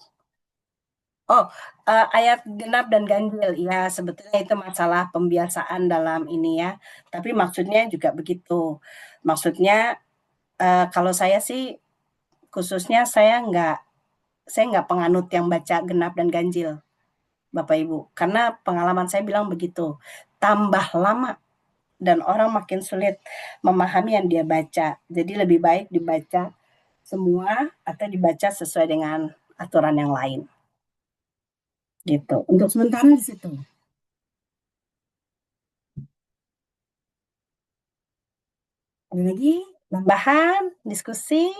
Oh, ayat genap dan ganjil. Ya, sebetulnya itu masalah pembiasaan dalam ini ya. Tapi maksudnya juga begitu. Maksudnya kalau saya sih khususnya saya nggak penganut yang baca genap dan ganjil, Bapak Ibu. Karena pengalaman saya bilang begitu. Tambah lama dan orang makin sulit memahami yang dia baca. Jadi lebih baik dibaca semua atau dibaca sesuai dengan aturan yang lain. Gitu. Untuk sementara di situ. Ada lagi tambahan, diskusi?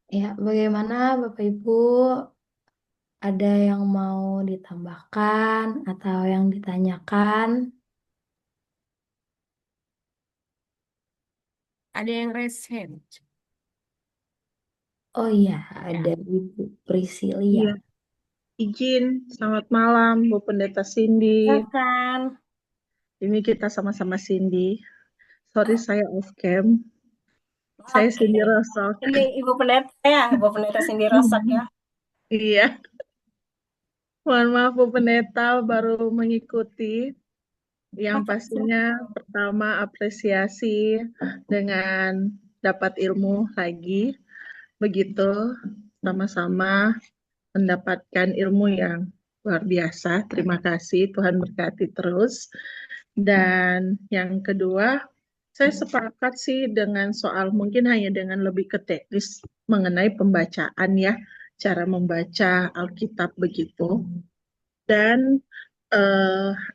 Ya, bagaimana Bapak Ibu? Ada yang mau ditambahkan atau yang ditanyakan? Ada yang raise hand. Oh iya, ada Ibu Priscilia. Iya, izin. Selamat malam, Bu Pendeta Cindy. Silakan. Ini kita sama-sama Cindy. Sorry, saya off cam. Saya Oke. Cindy Rosok. Ini Ibu Pendeta ya, Ibu Pendeta Cindy Rosak ya. Iya. Mohon maaf, Bu Pendeta, baru mengikuti. Yang pastinya pertama apresiasi dengan dapat ilmu lagi. Begitu, sama-sama mendapatkan ilmu yang luar biasa. Terima kasih, Tuhan berkati terus. Dan yang kedua, saya sepakat sih dengan soal mungkin hanya dengan lebih ke teknis mengenai pembacaan ya, cara membaca Alkitab begitu. Dan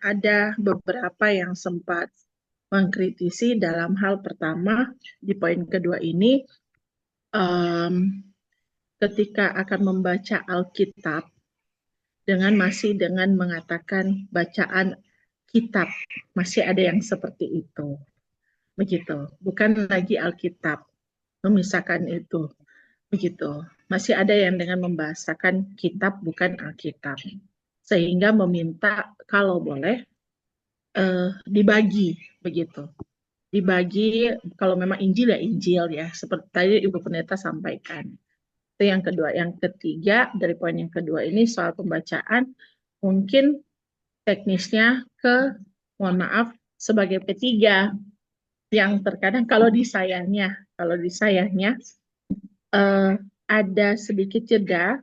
ada beberapa yang sempat mengkritisi dalam hal pertama, di poin kedua ini, ketika akan membaca Alkitab, masih dengan mengatakan bacaan kitab, masih ada yang seperti itu. Begitu, bukan lagi Alkitab. memisahkan itu. Begitu. Masih ada yang dengan membahasakan kitab bukan Alkitab. Sehingga meminta kalau boleh dibagi begitu. Dibagi kalau memang Injil ya Injil ya, seperti tadi Ibu Pendeta sampaikan. Itu yang kedua. Yang ketiga, dari poin yang kedua ini soal pembacaan, mungkin teknisnya mohon maaf, sebagai P3 yang terkadang kalau di sayanya ada sedikit jeda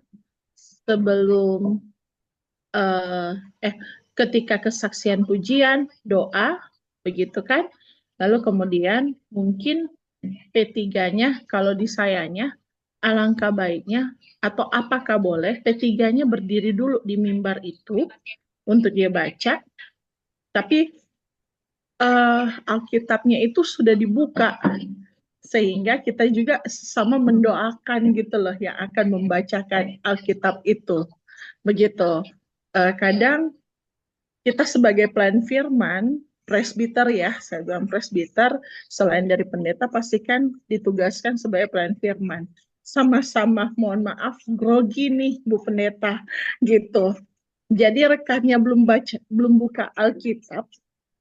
sebelum eh, ketika kesaksian pujian, doa, begitu kan? Lalu kemudian mungkin P3-nya kalau di sayanya alangkah baiknya atau apakah boleh P3-nya berdiri dulu di mimbar itu untuk dia baca, tapi Alkitabnya itu sudah dibuka sehingga kita juga sama mendoakan gitu loh yang akan membacakan Alkitab itu. Begitu. Kadang kita sebagai pelayan firman, presbiter ya, saya bilang presbiter, selain dari pendeta pastikan ditugaskan sebagai pelayan firman. Sama-sama, mohon maaf, grogi nih Bu Pendeta, gitu. Jadi rekannya belum buka Alkitab,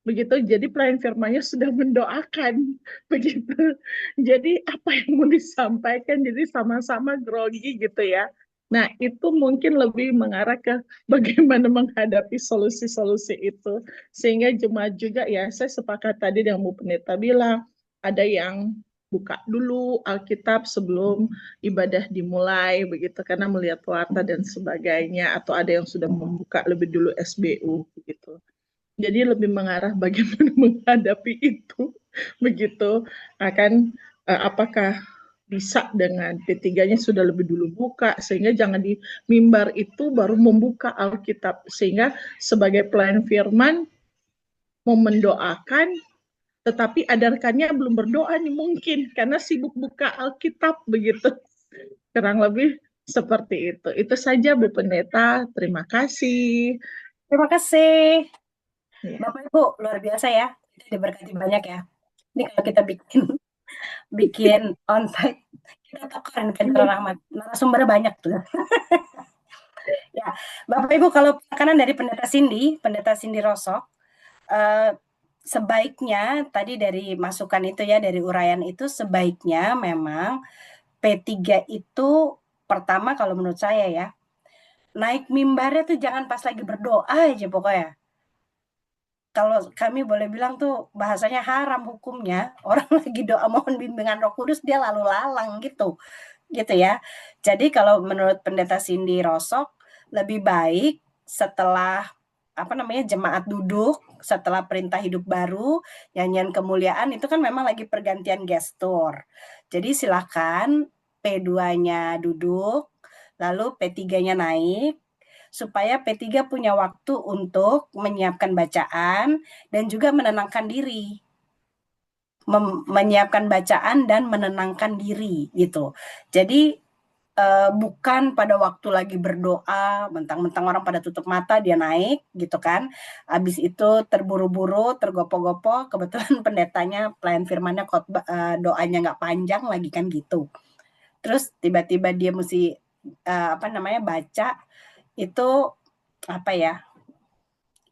begitu. Jadi pelayan firmannya sudah mendoakan, begitu. Jadi apa yang mau disampaikan, jadi sama-sama grogi gitu ya. Nah, itu mungkin lebih mengarah ke bagaimana menghadapi solusi-solusi itu. Sehingga jemaat juga ya, saya sepakat tadi dengan Bu Pendeta bilang, ada yang buka dulu Alkitab sebelum ibadah dimulai, begitu, karena melihat warta dan sebagainya, atau ada yang sudah membuka lebih dulu SBU, begitu. Jadi lebih mengarah bagaimana menghadapi itu, begitu. Akan apakah bisa dengan P3-nya sudah lebih dulu buka, sehingga jangan di mimbar itu baru membuka Alkitab, sehingga sebagai pelayan firman mau mendoakan, tetapi ada rekannya belum berdoa nih mungkin, karena sibuk buka Alkitab, begitu. Kurang lebih seperti itu. Itu saja Bu Pendeta, terima kasih. Terima kasih. Ya. Bapak Ibu, luar biasa ya. Kita diberkati banyak ya. Ini kalau kita bikin onsite, kita tokoran Fendra Rahmat. Narasumbernya banyak tuh. Ya, Bapak Ibu, kalau penekanan dari Pendeta Cindy Rosok, sebaiknya tadi dari masukan itu ya, dari uraian itu, sebaiknya memang P3 itu pertama kalau menurut saya ya, naik mimbarnya tuh jangan pas lagi berdoa aja pokoknya. Kalau kami boleh bilang tuh bahasanya haram hukumnya, orang lagi doa mohon bimbingan Roh Kudus dia lalu lalang gitu ya. Jadi kalau menurut Pendeta Cindy Rosok, lebih baik setelah jemaat duduk, setelah perintah hidup baru, nyanyian kemuliaan itu kan memang lagi pergantian gestur. Jadi silakan P2-nya duduk, lalu P3-nya naik, supaya P3 punya waktu untuk menyiapkan bacaan dan juga menenangkan diri. Menyiapkan bacaan dan menenangkan diri gitu. Jadi bukan pada waktu lagi berdoa, mentang-mentang orang pada tutup mata dia naik gitu kan. Habis itu terburu-buru, tergopoh-gopoh, kebetulan pendetanya, pelayan firmannya doanya nggak panjang lagi kan gitu. Terus tiba-tiba dia mesti baca itu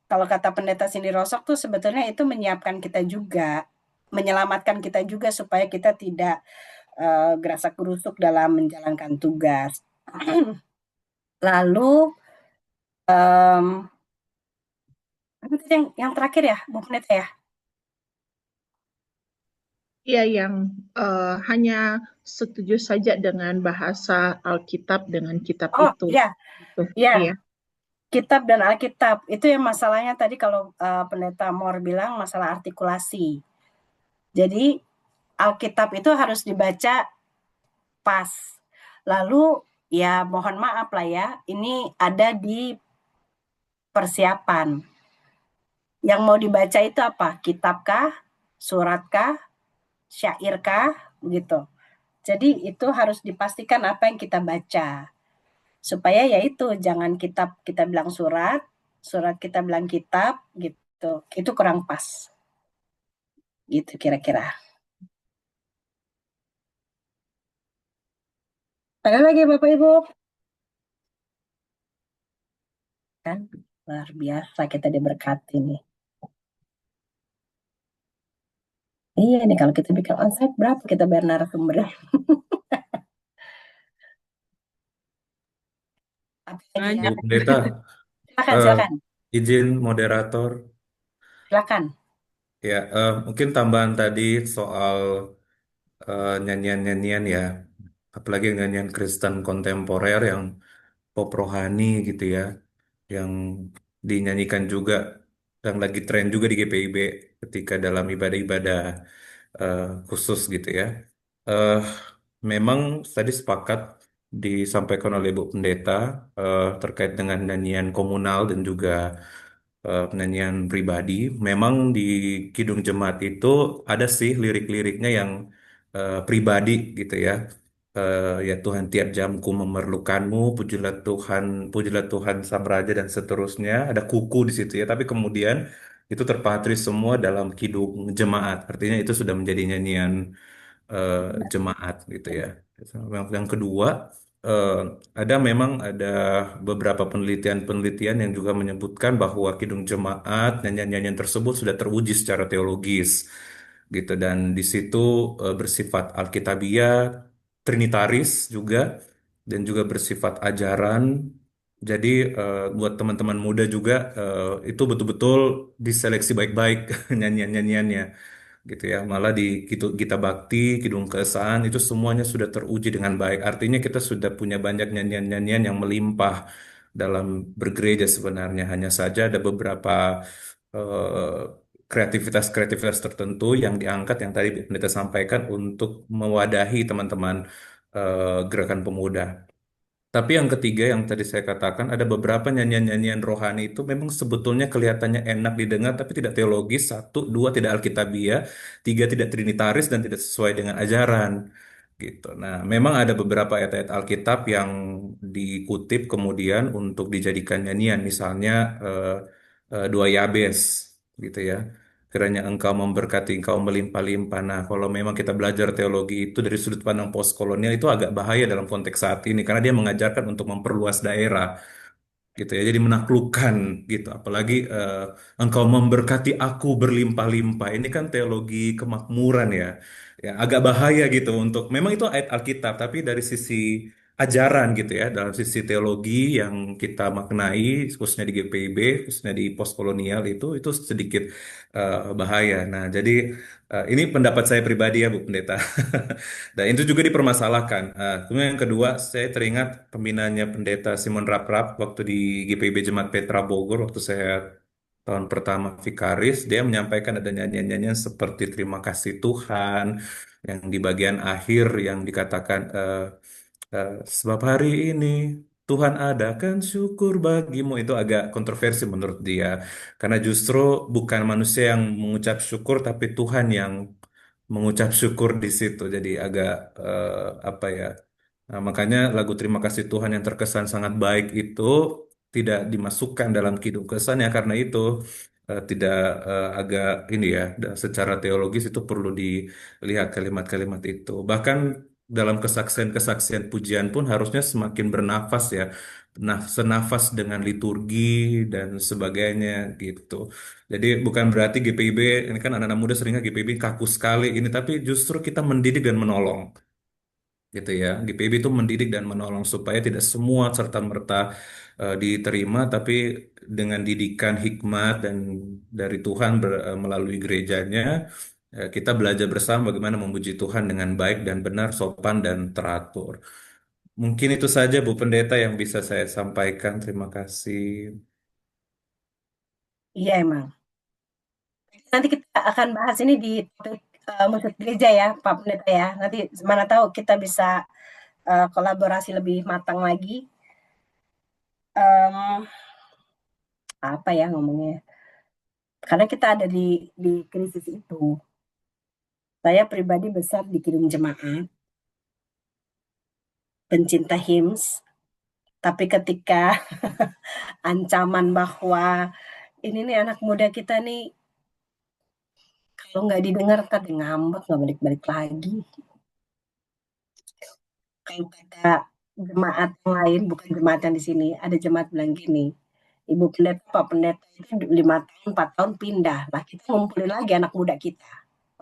kalau kata Pendeta Cindy Rosok tuh sebetulnya itu menyiapkan kita juga, menyelamatkan kita juga supaya kita tidak gerasak gerusuk dalam menjalankan tugas. Lalu yang terakhir ya, Bu Pendeta ya? Iya, yang hanya setuju saja dengan bahasa Alkitab dengan kitab itu. Iya. Gitu. Iya. Iya. Kitab dan Alkitab. Itu yang masalahnya tadi kalau Pendeta Moore bilang masalah artikulasi. Jadi Alkitab itu harus dibaca pas. Lalu ya mohon maaf lah ya, ini ada di persiapan. Yang mau dibaca itu apa? Kitabkah? Suratkah? Syairkah? Gitu. Jadi itu harus dipastikan apa yang kita baca. Supaya ya itu jangan kitab kita bilang surat kita bilang kitab gitu. Itu kurang pas. Gitu kira-kira. Ada lagi Bapak Ibu? Kan luar biasa kita diberkati nih. Iya nih kalau kita bikin onsite berapa kita bayar narasumber? Apa lagi ya? Bu Pendeta, Silakan, eh, silakan, izin moderator. silakan. Ya, mungkin tambahan tadi soal nyanyian-nyanyian ya, apalagi nyanyian Kristen kontemporer yang pop rohani gitu ya, yang dinyanyikan juga, yang lagi tren juga di GPIB ketika dalam ibadah-ibadah khusus gitu ya. Eh, Memang tadi sepakat disampaikan oleh Bu Pendeta terkait dengan nyanyian komunal dan juga penyanyian pribadi. Memang di Kidung Jemaat itu ada sih lirik-liriknya yang pribadi gitu ya. Ya Tuhan tiap jamku memerlukanmu, pujilah Tuhan Sang Raja dan seterusnya. Ada kuku di situ ya. Tapi kemudian itu terpatri semua dalam Kidung Jemaat. Artinya itu sudah menjadi nyanyian eh, jemaat gitu ya. Yang kedua, eh, memang ada beberapa penelitian-penelitian yang juga menyebutkan bahwa kidung jemaat nyanyian-nyanyian tersebut sudah teruji secara teologis gitu dan di situ bersifat alkitabiah, trinitaris juga dan juga bersifat ajaran. Jadi buat teman-teman muda juga itu betul-betul diseleksi baik-baik nyanyian-nyanyiannya gitu ya. Malah di Gita Bakti, Kidung Keesaan itu semuanya sudah teruji dengan baik. Artinya kita sudah punya banyak nyanyian-nyanyian yang melimpah dalam bergereja sebenarnya. Hanya saja ada beberapa eh, kreativitas-kreativitas tertentu yang diangkat yang tadi Pendeta sampaikan untuk mewadahi teman-teman gerakan pemuda. Tapi yang ketiga yang tadi saya katakan ada beberapa nyanyian-nyanyian rohani itu memang sebetulnya kelihatannya enak didengar tapi tidak teologis, satu, dua tidak alkitabiah, tiga tidak trinitaris dan tidak sesuai dengan ajaran gitu. Nah, memang ada beberapa ayat-ayat Alkitab yang dikutip kemudian untuk dijadikan nyanyian, misalnya dua Yabes gitu ya. Kiranya engkau memberkati, engkau melimpah-limpah. Nah, kalau memang kita belajar teologi itu dari sudut pandang postkolonial itu agak bahaya dalam konteks saat ini karena dia mengajarkan untuk memperluas daerah gitu ya. Jadi menaklukkan gitu. Apalagi engkau memberkati aku berlimpah-limpah. Ini kan teologi kemakmuran ya. Ya agak bahaya gitu untuk memang itu ayat Alkitab tapi dari sisi ajaran gitu ya, dalam sisi teologi yang kita maknai khususnya di GPIB, khususnya di postkolonial itu sedikit bahaya. Nah, jadi ini pendapat saya pribadi ya Bu Pendeta. Dan itu juga dipermasalahkan. Kemudian yang kedua, saya teringat pembinaannya Pendeta Simon Raprap waktu di GPIB Jemaat Petra Bogor, waktu saya tahun pertama vikaris, dia menyampaikan ada nyanyian-nyanyian seperti Terima Kasih Tuhan, yang di bagian akhir yang dikatakan, sebab hari ini Tuhan ada kan syukur bagimu. Itu agak kontroversi menurut dia. Karena justru bukan manusia yang mengucap syukur, tapi Tuhan yang mengucap syukur di situ. Jadi agak apa ya? Nah, makanya lagu Terima Kasih Tuhan yang terkesan sangat baik itu tidak dimasukkan dalam kidung kesan ya karena itu tidak agak ini ya secara teologis itu perlu dilihat kalimat-kalimat itu. Bahkan dalam kesaksian-kesaksian pujian pun harusnya semakin bernafas ya. Nah, senafas dengan liturgi dan sebagainya gitu. Jadi bukan berarti GPIB ini kan anak-anak muda seringnya GPIB kaku sekali ini, tapi justru kita mendidik dan menolong gitu ya. GPIB itu mendidik dan menolong supaya tidak semua serta merta diterima, tapi dengan didikan hikmat dan dari Tuhan melalui gerejanya kita belajar bersama bagaimana memuji Tuhan dengan baik dan benar, sopan dan teratur. Mungkin itu saja Bu Pendeta yang bisa saya sampaikan. Terima kasih. Iya emang. Nanti kita akan bahas ini di topik musik gereja ya, Pak Pendeta ya. Nanti mana tahu kita bisa kolaborasi lebih matang lagi. Em, apa ya ngomongnya? Karena kita ada di krisis itu. Saya pribadi besar di Kidung Jemaat, pencinta hymns, tapi ketika ancaman bahwa ini nih anak muda kita nih kalau nggak didengar ntar dia ngambek nggak balik-balik lagi. Kalau kata jemaat yang lain, bukan jemaat yang di sini. Ada jemaat bilang gini, Ibu Pendeta, Pak Pendeta itu 5 tahun, 4 tahun pindah. Lah kita ngumpulin lagi anak muda kita.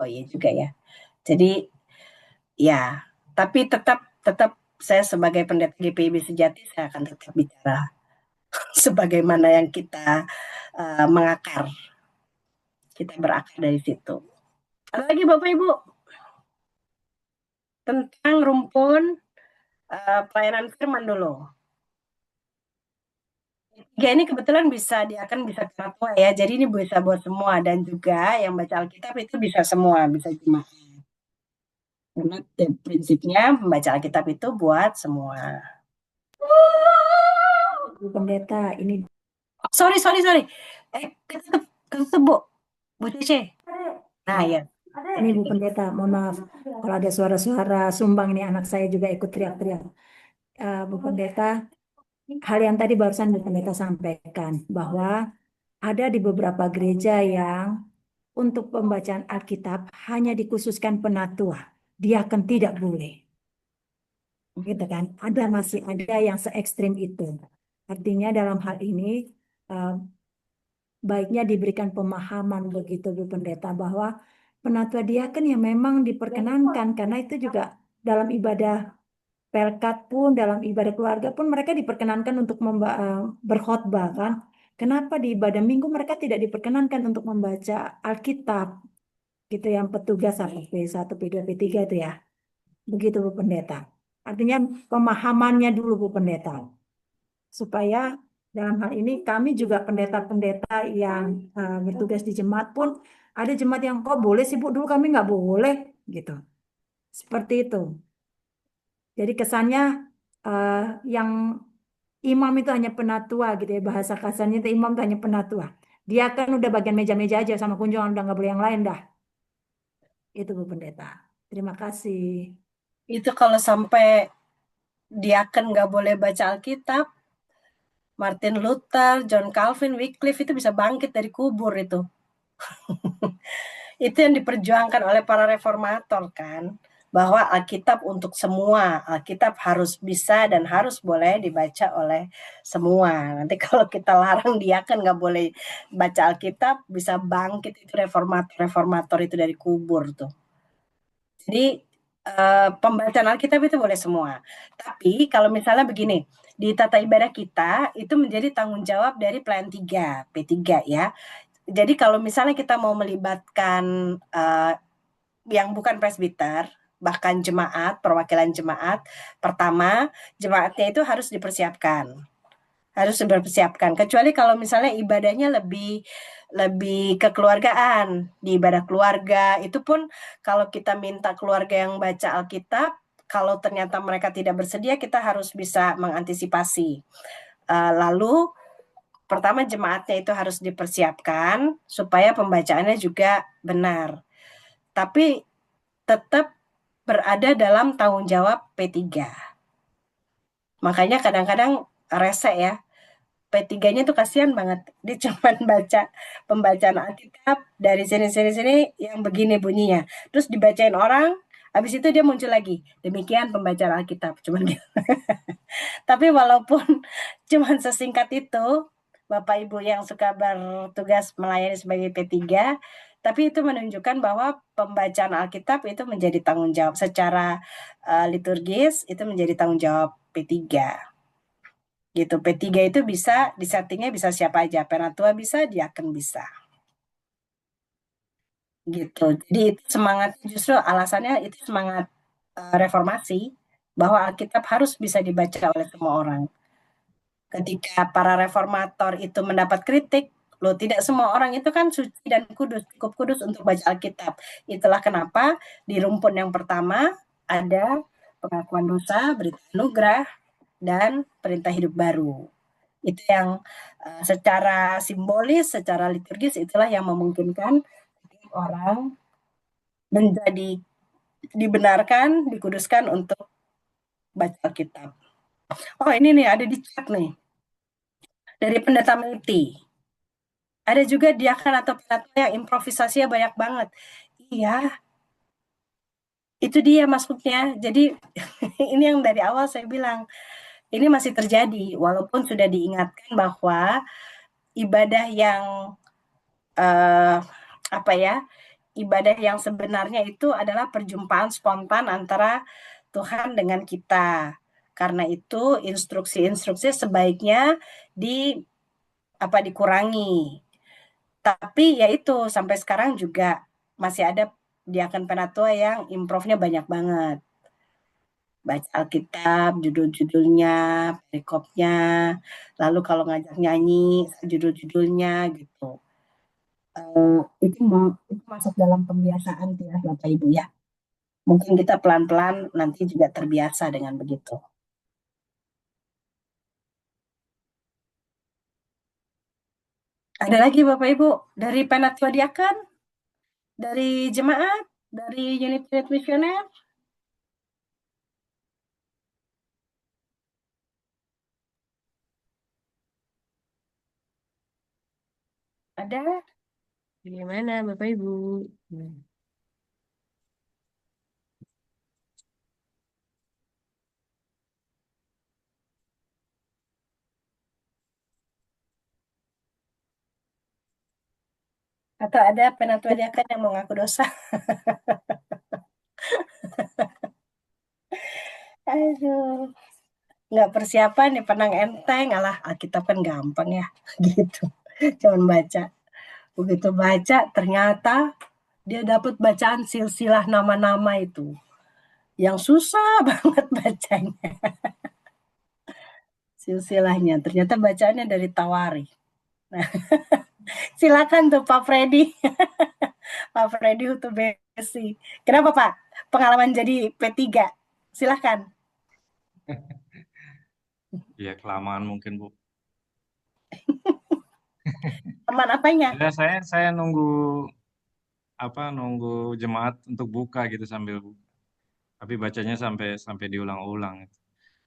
Oh iya juga ya. Jadi ya, tapi tetap tetap saya sebagai pendeta GPIB sejati, saya akan tetap bicara sebagaimana yang kita mengakar. Kita berakar dari situ. Ada lagi Bapak Ibu tentang rumpun pelayanan firman dulu. Ya ini kebetulan bisa diakan bisa ketua ya. Jadi ini bisa buat semua dan juga yang baca Alkitab itu bisa semua, bisa jemaat. Karena prinsipnya membaca Alkitab itu buat semua. Bu Pendeta, ini Sorry. Ketutup Bu. Bu Cece. Nah ya. ini Bu Pendeta, mohon maaf kalau ada suara-suara sumbang ini anak saya juga ikut teriak-teriak. Bu Pendeta, hal yang tadi barusan Bu Pendeta sampaikan bahwa ada di beberapa gereja yang untuk pembacaan Alkitab hanya dikhususkan penatua, diaken tidak boleh. Gitu kan? Masih ada yang se ekstrim itu. Artinya dalam hal ini baiknya diberikan pemahaman begitu Bu Pendeta bahwa penatua diaken yang memang diperkenankan karena itu juga dalam ibadah pelkat pun dalam ibadah keluarga pun mereka diperkenankan untuk berkhotbah kan. Kenapa di ibadah minggu mereka tidak diperkenankan untuk membaca Alkitab gitu yang petugas apa P1, P2, P3 itu ya. Begitu Bu Pendeta. Artinya pemahamannya dulu Bu Pendeta. Supaya dalam hal ini kami juga pendeta-pendeta yang bertugas di jemaat pun ada jemaat yang kok boleh sih Bu, dulu kami nggak boleh gitu. Seperti itu. Jadi kesannya yang imam itu hanya penatua gitu ya, bahasa kasarnya itu imam itu hanya penatua. Dia kan udah bagian meja-meja aja sama kunjungan udah nggak boleh yang lain dah. Itu Bu Pendeta. Terima kasih. Itu kalau sampai diaken nggak boleh baca Alkitab, Martin Luther, John Calvin, Wycliffe itu bisa bangkit dari kubur itu. Itu yang diperjuangkan oleh para reformator kan, bahwa Alkitab untuk semua, Alkitab harus bisa dan harus boleh dibaca oleh semua. Nanti kalau kita larang diaken nggak boleh baca Alkitab, bisa bangkit itu reformator itu dari kubur tuh. Jadi pembacaan Alkitab itu boleh semua. Tapi kalau misalnya begini, di tata ibadah kita itu menjadi tanggung jawab dari pelayan 3, P3 ya. Jadi kalau misalnya kita mau melibatkan yang bukan presbiter, bahkan jemaat, perwakilan jemaat, pertama jemaatnya itu harus dipersiapkan. Kecuali kalau misalnya ibadahnya lebih kekeluargaan, di ibadah keluarga itu pun kalau kita minta keluarga yang baca Alkitab, kalau ternyata mereka tidak bersedia, kita harus bisa mengantisipasi. Lalu pertama jemaatnya itu harus dipersiapkan supaya pembacaannya juga benar. Tapi tetap berada dalam tanggung jawab P3. Makanya kadang-kadang rese ya. P3-nya tuh kasihan banget. Dia cuma baca pembacaan Alkitab dari sini yang begini bunyinya. Terus dibacain orang, habis itu dia muncul lagi. Demikian pembacaan Alkitab. Cuman gitu. Tapi walaupun cuman sesingkat itu, Bapak Ibu yang suka bertugas melayani sebagai P3, tapi itu menunjukkan bahwa pembacaan Alkitab itu menjadi tanggung jawab secara liturgis, itu menjadi tanggung jawab P3. Gitu. P3 itu bisa disettingnya bisa siapa aja, penatua bisa, diaken bisa. Gitu. Jadi itu semangat, justru alasannya itu semangat reformasi bahwa Alkitab harus bisa dibaca oleh semua orang. Ketika para reformator itu mendapat kritik, loh tidak semua orang itu kan suci dan kudus, cukup kudus untuk baca Alkitab. Itulah kenapa di rumpun yang pertama ada pengakuan dosa, berita anugerah, dan perintah hidup baru. Itu yang secara simbolis, secara liturgis itulah yang memungkinkan orang menjadi dibenarkan, dikuduskan untuk baca Alkitab. Oh ini nih ada di chat nih dari Pendeta Meliti. Ada juga diakan atau penatua yang improvisasinya banyak banget. Iya. Itu dia maksudnya. Jadi ini yang dari awal saya bilang, ini masih terjadi walaupun sudah diingatkan bahwa ibadah yang eh, apa ya? Ibadah yang sebenarnya itu adalah perjumpaan spontan antara Tuhan dengan kita. Karena itu instruksi-instruksi sebaiknya di dikurangi. Tapi ya itu sampai sekarang juga masih ada diaken penatua yang improve-nya banyak banget. Baca Alkitab, judul-judulnya, perikopnya, lalu kalau ngajak nyanyi, judul-judulnya gitu. Itu masuk dalam pembiasaan ya Bapak Ibu ya. Mungkin kita pelan-pelan nanti juga terbiasa dengan begitu. Ada lagi Bapak Ibu dari penatua diaken, dari jemaat, dari unit-unit misioner? Ada? Bagaimana Bapak Ibu? Atau ada penatua diaken yang mengaku dosa? Aduh, nggak persiapan nih, penang enteng, alah Alkitab kan gampang ya, gitu. Cuman baca. Begitu baca, ternyata dia dapat bacaan silsilah nama-nama itu. Yang susah banget bacanya. Silsilahnya. Ternyata bacaannya dari Tawari. Nah, silakan tuh Pak Freddy. Pak Freddy Hutubesi. Kenapa Pak? Pengalaman jadi P3. Silakan. Ya kelamaan mungkin Bu. Teman apanya? Ya saya nunggu jemaat untuk buka gitu sambil buka. Tapi bacanya sampai sampai diulang-ulang.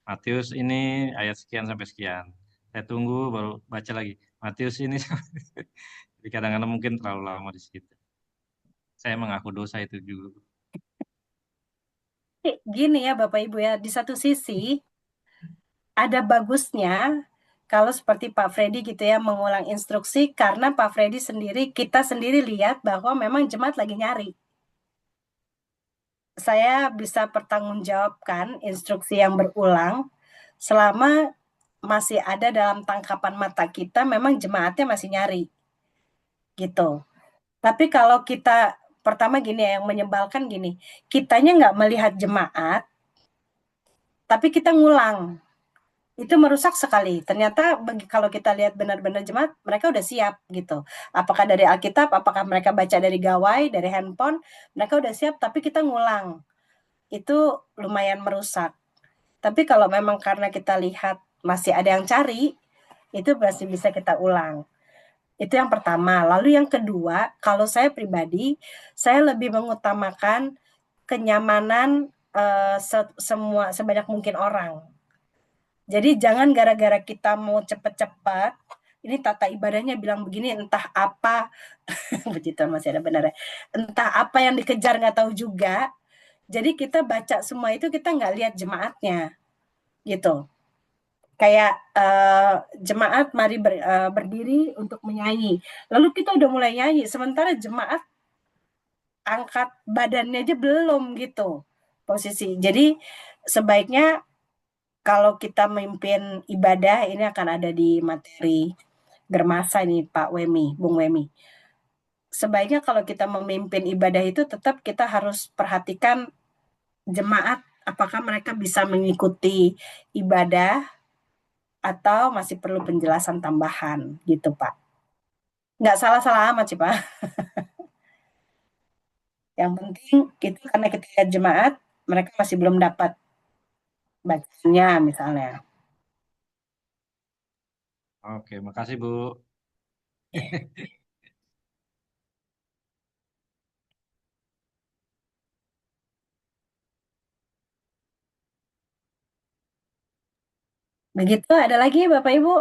Matius ini ayat sekian sampai sekian. Saya tunggu baru baca lagi. Matius ini jadi kadang-kadang mungkin terlalu lama di situ. Saya mengaku dosa itu juga. Gini ya Bapak Ibu ya, di satu sisi ada bagusnya kalau seperti Pak Freddy gitu ya mengulang instruksi karena Pak Freddy sendiri kita sendiri lihat bahwa memang jemaat lagi nyari. Saya bisa pertanggungjawabkan instruksi yang berulang selama masih ada dalam tangkapan mata kita memang jemaatnya masih nyari gitu. Tapi kalau kita pertama gini ya, yang menyebalkan gini, kitanya nggak melihat jemaat, tapi kita ngulang. Itu merusak sekali. Ternyata kalau kita lihat benar-benar jemaat, mereka udah siap gitu. Apakah dari Alkitab, apakah mereka baca dari gawai, dari handphone, mereka udah siap, tapi kita ngulang. Itu lumayan merusak. Tapi kalau memang karena kita lihat masih ada yang cari, itu masih bisa kita ulang. Itu yang pertama. Lalu yang kedua, kalau saya pribadi, saya lebih mengutamakan kenyamanan semua sebanyak mungkin orang. Jadi jangan gara-gara kita mau cepet-cepet, ini tata ibadahnya bilang begini, entah apa, begitu masih ada benar ya, entah apa yang dikejar nggak tahu juga. Jadi kita baca semua itu kita nggak lihat jemaatnya, gitu. Kayak jemaat mari berdiri untuk menyanyi. Lalu kita udah mulai nyanyi, sementara jemaat angkat badannya aja belum gitu posisi. Jadi sebaiknya kalau kita memimpin ibadah, ini akan ada di materi Germasa ini Pak Wemi, Bung Wemi. Sebaiknya kalau kita memimpin ibadah itu tetap kita harus perhatikan jemaat, apakah mereka bisa mengikuti ibadah atau masih perlu penjelasan tambahan gitu Pak. Nggak salah-salah amat sih Pak. Yang penting kita karena kita lihat jemaat, mereka masih belum dapat bacanya misalnya. Oke, makasih Bu. Begitu, ada lagi Bapak Ibu?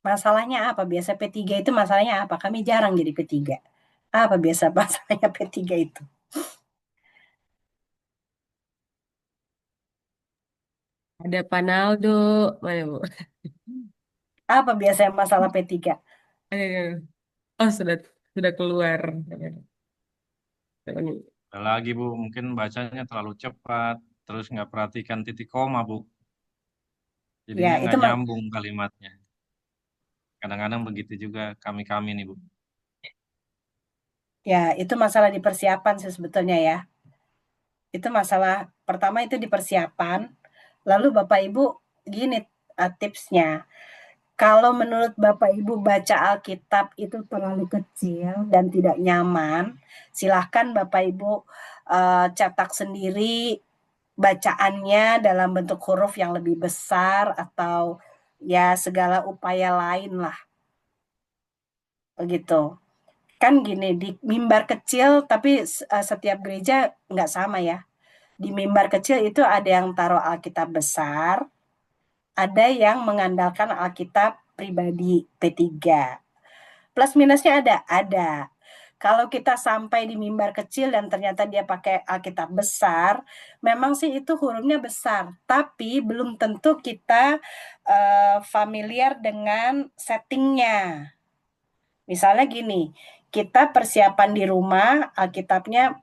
Masalahnya apa? Biasa P3 itu masalahnya apa? Kami jarang jadi P3. Apa biasa masalahnya P3 itu? Ada Panaldo, mana Bu? Apa biasanya masalah P3? Aduh. Oh, sudah keluar. Ada lagi Bu, mungkin bacanya terlalu cepat, terus nggak perhatikan titik koma Bu, Ya, jadinya itu nggak nyambung kalimatnya. Kadang-kadang begitu juga kami-kami nih Bu. itu masalah di persiapan sih sebetulnya ya. Itu masalah pertama itu di persiapan. Lalu Bapak Ibu gini tipsnya. Kalau menurut Bapak Ibu baca Alkitab itu terlalu kecil dan tidak nyaman, silahkan Bapak Ibu cetak sendiri bacaannya dalam bentuk huruf yang lebih besar atau ya segala upaya lain lah. Begitu. Kan gini, di mimbar kecil tapi setiap gereja nggak sama ya. Di mimbar kecil itu ada yang taruh Alkitab besar, ada yang mengandalkan Alkitab pribadi P3. Plus minusnya ada. Kalau kita sampai di mimbar kecil dan ternyata dia pakai Alkitab besar, memang sih itu hurufnya besar, tapi belum tentu kita familiar dengan settingnya. Misalnya gini, kita persiapan di rumah, Alkitabnya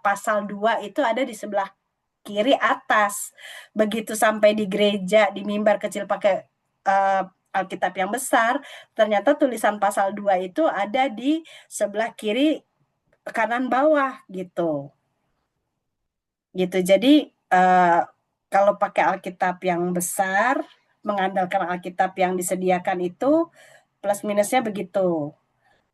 pasal 2 itu ada di sebelah kiri atas. Begitu sampai di gereja, di mimbar kecil pakai Alkitab yang besar, ternyata tulisan pasal 2 itu ada di sebelah kiri kanan bawah gitu. Gitu. Jadi kalau pakai Alkitab yang besar, mengandalkan Alkitab yang disediakan itu plus minusnya begitu.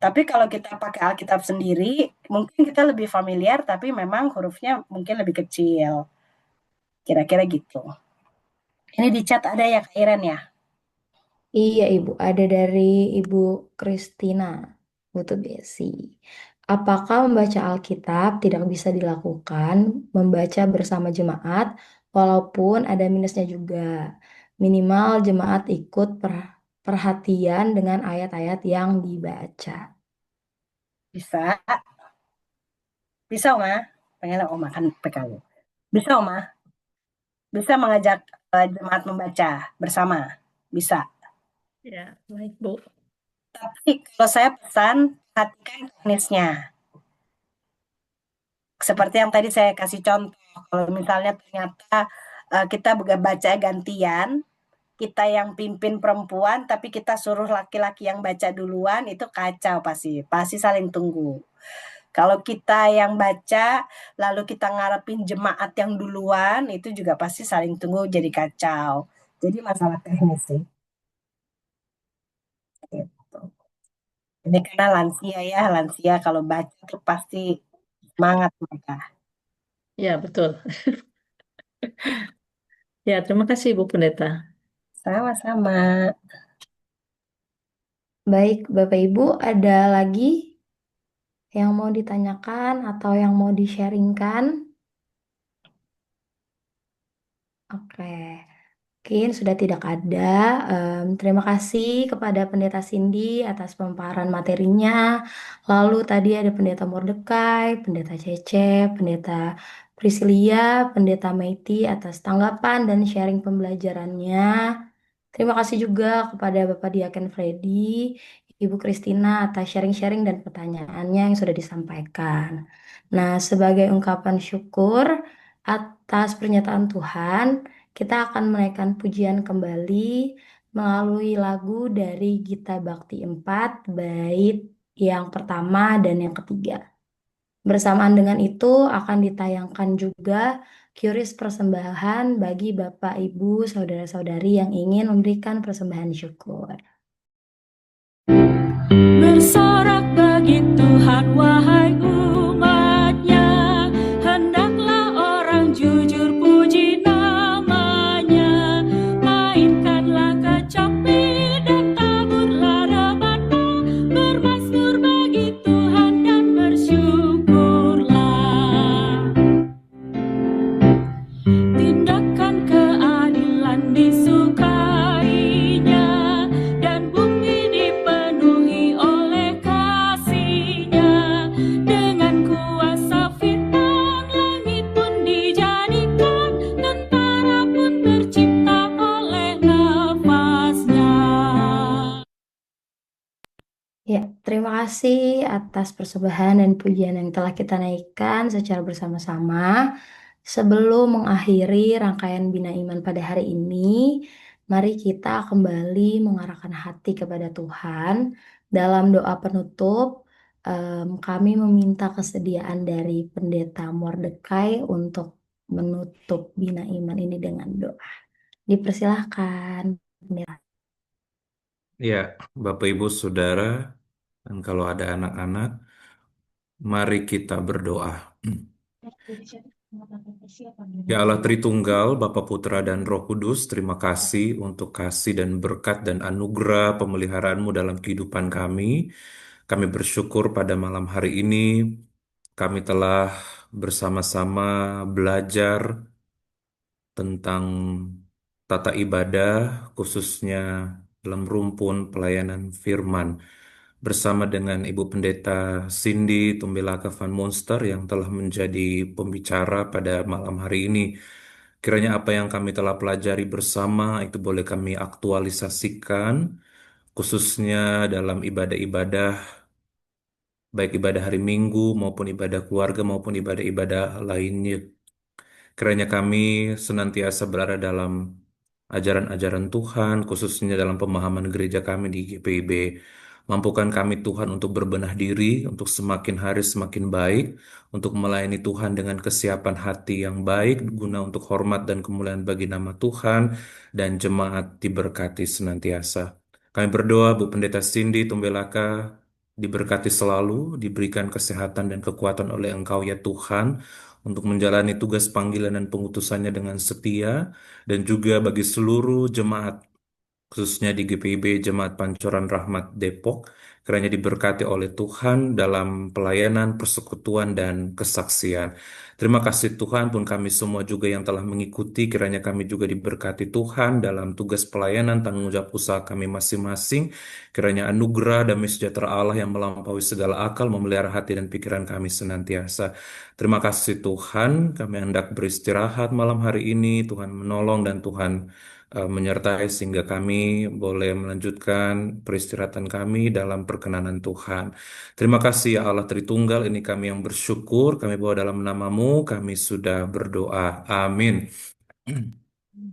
Tapi kalau kita pakai Alkitab sendiri, mungkin kita lebih familiar, tapi memang hurufnya mungkin lebih kecil. Kira-kira gitu. Ini di chat ada ya Kak Iren ya? Iya Ibu, ada dari Ibu Kristina Butuh Besi. Apakah membaca Alkitab tidak bisa dilakukan, membaca bersama jemaat, walaupun ada minusnya juga. Minimal jemaat ikut perhatian dengan ayat-ayat yang dibaca. Bisa. Bisa Oma. Pengen Oma kan PKW. Bisa Oma. Bisa mengajak jemaat membaca bersama. Bisa. Ya, baik Bu. Tapi kalau saya pesan, perhatikan teknisnya. Seperti yang tadi saya kasih contoh, kalau misalnya ternyata kita baca gantian, kita yang pimpin perempuan, tapi kita suruh laki-laki yang baca duluan, itu kacau pasti saling tunggu. Kalau kita yang baca, lalu kita ngarepin jemaat yang duluan, itu juga pasti saling tunggu jadi kacau. Jadi masalah teknis sih. Gitu. Ini karena lansia kalau baca tuh pasti semangat mereka. Ya, betul. Ya, terima kasih Bu Pendeta. Sama-sama. Baik, Bapak Ibu, ada lagi yang mau ditanyakan atau yang mau di-sharingkan? Oke, mungkin sudah tidak ada. Terima kasih kepada Pendeta Cindy atas pemaparan materinya. Lalu tadi ada Pendeta Mordekai, Pendeta Cece, Pendeta Priscilia, Pendeta Meiti atas tanggapan dan sharing pembelajarannya. Terima kasih juga kepada Bapak Diaken Freddy, Ibu Kristina atas sharing-sharing dan pertanyaannya yang sudah disampaikan. Nah, sebagai ungkapan syukur atas pernyataan Tuhan, kita akan menaikkan pujian kembali melalui lagu dari Gita Bakti 4, bait yang pertama dan yang ketiga. Bersamaan dengan itu akan ditayangkan juga QRIS persembahan bagi Bapak, Ibu, Saudara-saudari yang ingin memberikan persembahan syukur. Bersorak bagi Tuhan wahai umatnya, hendaklah orang jujur puji namanya. Mainkanlah kecapi dan taburlah rebana, bermasmur bagi Tuhan dan bersyukurlah. Tindakan keadilan disukainya, dan bumi dipenuhi oleh kasih-Nya. kasih atas persembahan dan pujian yang telah kita naikkan secara bersama-sama. Sebelum mengakhiri rangkaian Bina Iman pada hari ini, mari kita kembali mengarahkan hati kepada Tuhan. Dalam doa penutup, kami meminta kesediaan dari Pendeta Mordekai untuk menutup Bina Iman ini dengan doa. Dipersilahkan, Pendeta. Ya, Bapak Ibu Saudara, dan kalau ada anak-anak, mari kita berdoa. Ya Allah Tritunggal, Bapa Putra dan Roh Kudus, terima kasih untuk kasih dan berkat dan anugerah pemeliharaan-Mu dalam kehidupan kami. Kami bersyukur pada malam hari ini kami telah bersama-sama belajar tentang tata ibadah, khususnya dalam rumpun pelayanan firman, bersama dengan Ibu Pendeta Cindy Tumbelaka Van Monster yang telah menjadi pembicara pada malam hari ini. Kiranya apa yang kami telah pelajari bersama itu boleh kami aktualisasikan, khususnya dalam ibadah-ibadah, baik ibadah hari Minggu maupun ibadah keluarga maupun ibadah-ibadah lainnya. Kiranya kami senantiasa berada dalam ajaran-ajaran Tuhan, khususnya dalam pemahaman gereja kami di GPIB. Mampukan kami Tuhan untuk berbenah diri, untuk semakin hari semakin baik, untuk melayani Tuhan dengan kesiapan hati yang baik, guna untuk hormat dan kemuliaan bagi nama Tuhan, dan jemaat diberkati senantiasa. Kami berdoa Bu Pendeta Cindy Tumbelaka diberkati selalu, diberikan kesehatan dan kekuatan oleh Engkau ya Tuhan, untuk menjalani tugas panggilan dan pengutusannya dengan setia, dan juga bagi seluruh jemaat, khususnya di GPIB Jemaat Pancoran Rahmat Depok, kiranya diberkati oleh Tuhan dalam pelayanan, persekutuan, dan kesaksian. Terima kasih Tuhan pun kami semua juga yang telah mengikuti, kiranya kami juga diberkati Tuhan dalam tugas pelayanan, tanggung jawab usaha kami masing-masing, kiranya anugerah damai sejahtera Allah yang melampaui segala akal memelihara hati dan pikiran kami senantiasa. Terima kasih Tuhan, kami hendak beristirahat malam hari ini, Tuhan menolong dan Tuhan menyertai sehingga kami boleh melanjutkan peristirahatan kami dalam perkenanan Tuhan. Terima kasih ya Allah Tritunggal, ini kami yang bersyukur, kami bawa dalam nama-Mu, kami sudah berdoa. Amin.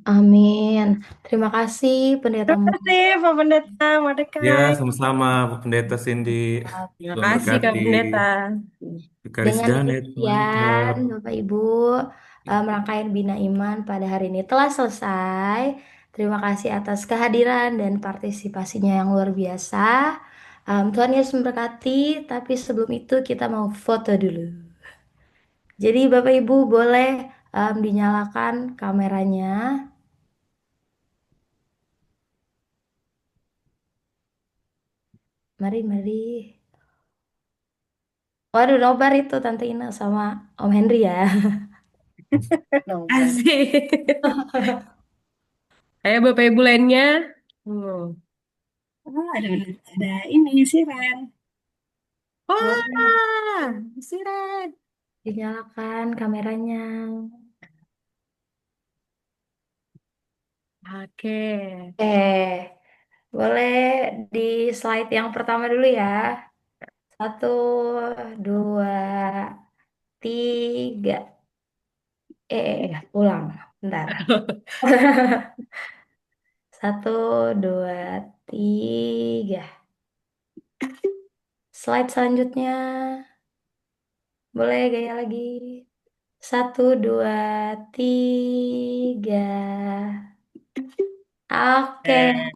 Amin. Terima kasih Pendeta Terima kasih Pak Pendeta Ya, Mordekai. sama-sama Bu Pendeta Cindy. Terima Tuhan kasih Kak berkati. Pendeta. Vikaris Dengan Janet, demikian, mantap. Bapak Ibu, rangkaian Bina Iman pada hari ini telah selesai. Terima kasih atas kehadiran dan partisipasinya yang luar biasa. Tuhan Yesus memberkati, tapi sebelum itu kita mau foto dulu. Jadi Bapak Ibu boleh dinyalakan kameranya. Mari, mari. Waduh, nobar itu Tante Ina sama Om Henry ya. Nobar. Asik. Ayo Bapak Ibu lainnya. Oh, ada ini sih Ren. Wah, sirat. Dinyalakan kameranya. Oke. Boleh di slide yang pertama dulu ya. 1, 2, 3. Ulang. Bentar. 1, 2, 3. Slide selanjutnya. Boleh gaya lagi. 1, 2, 3. Oke.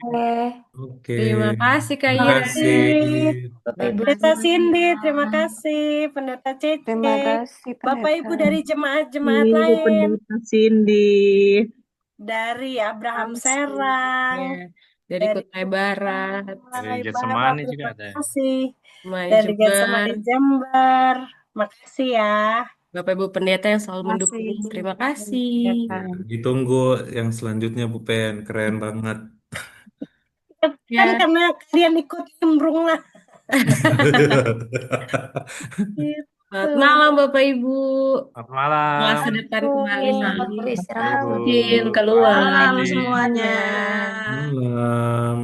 Oke. Terima kasih Kak Terima Ira. kasih. Bapak Ibu Pendeta Cindy, semua. terima kasih. Pendeta Cece. Terima kasih Bapak Ibu pendeta. dari jemaat-jemaat Ibu lain. Pendeta Cindy. Dari Abraham Langsung. Serang. Ya, dari Kutai Barat, Dari Barat, Getsemani juga terima ada ya. kasih. Mai Dari Jember, Getsemani Jember. Makasih ya. Bapak Ibu pendeta yang selalu mendukung. Terima kasih. Ya, ditunggu yang selanjutnya Bu Pen, keren banget. Kan Ya. karena kalian ikut nimbrung lah. Selamat malam Bapak Ibu. Selamat malam. Masa depan kembali. Selamat beristirahat. Izin keluar. Terima Malam kasih. semuanya. Malam.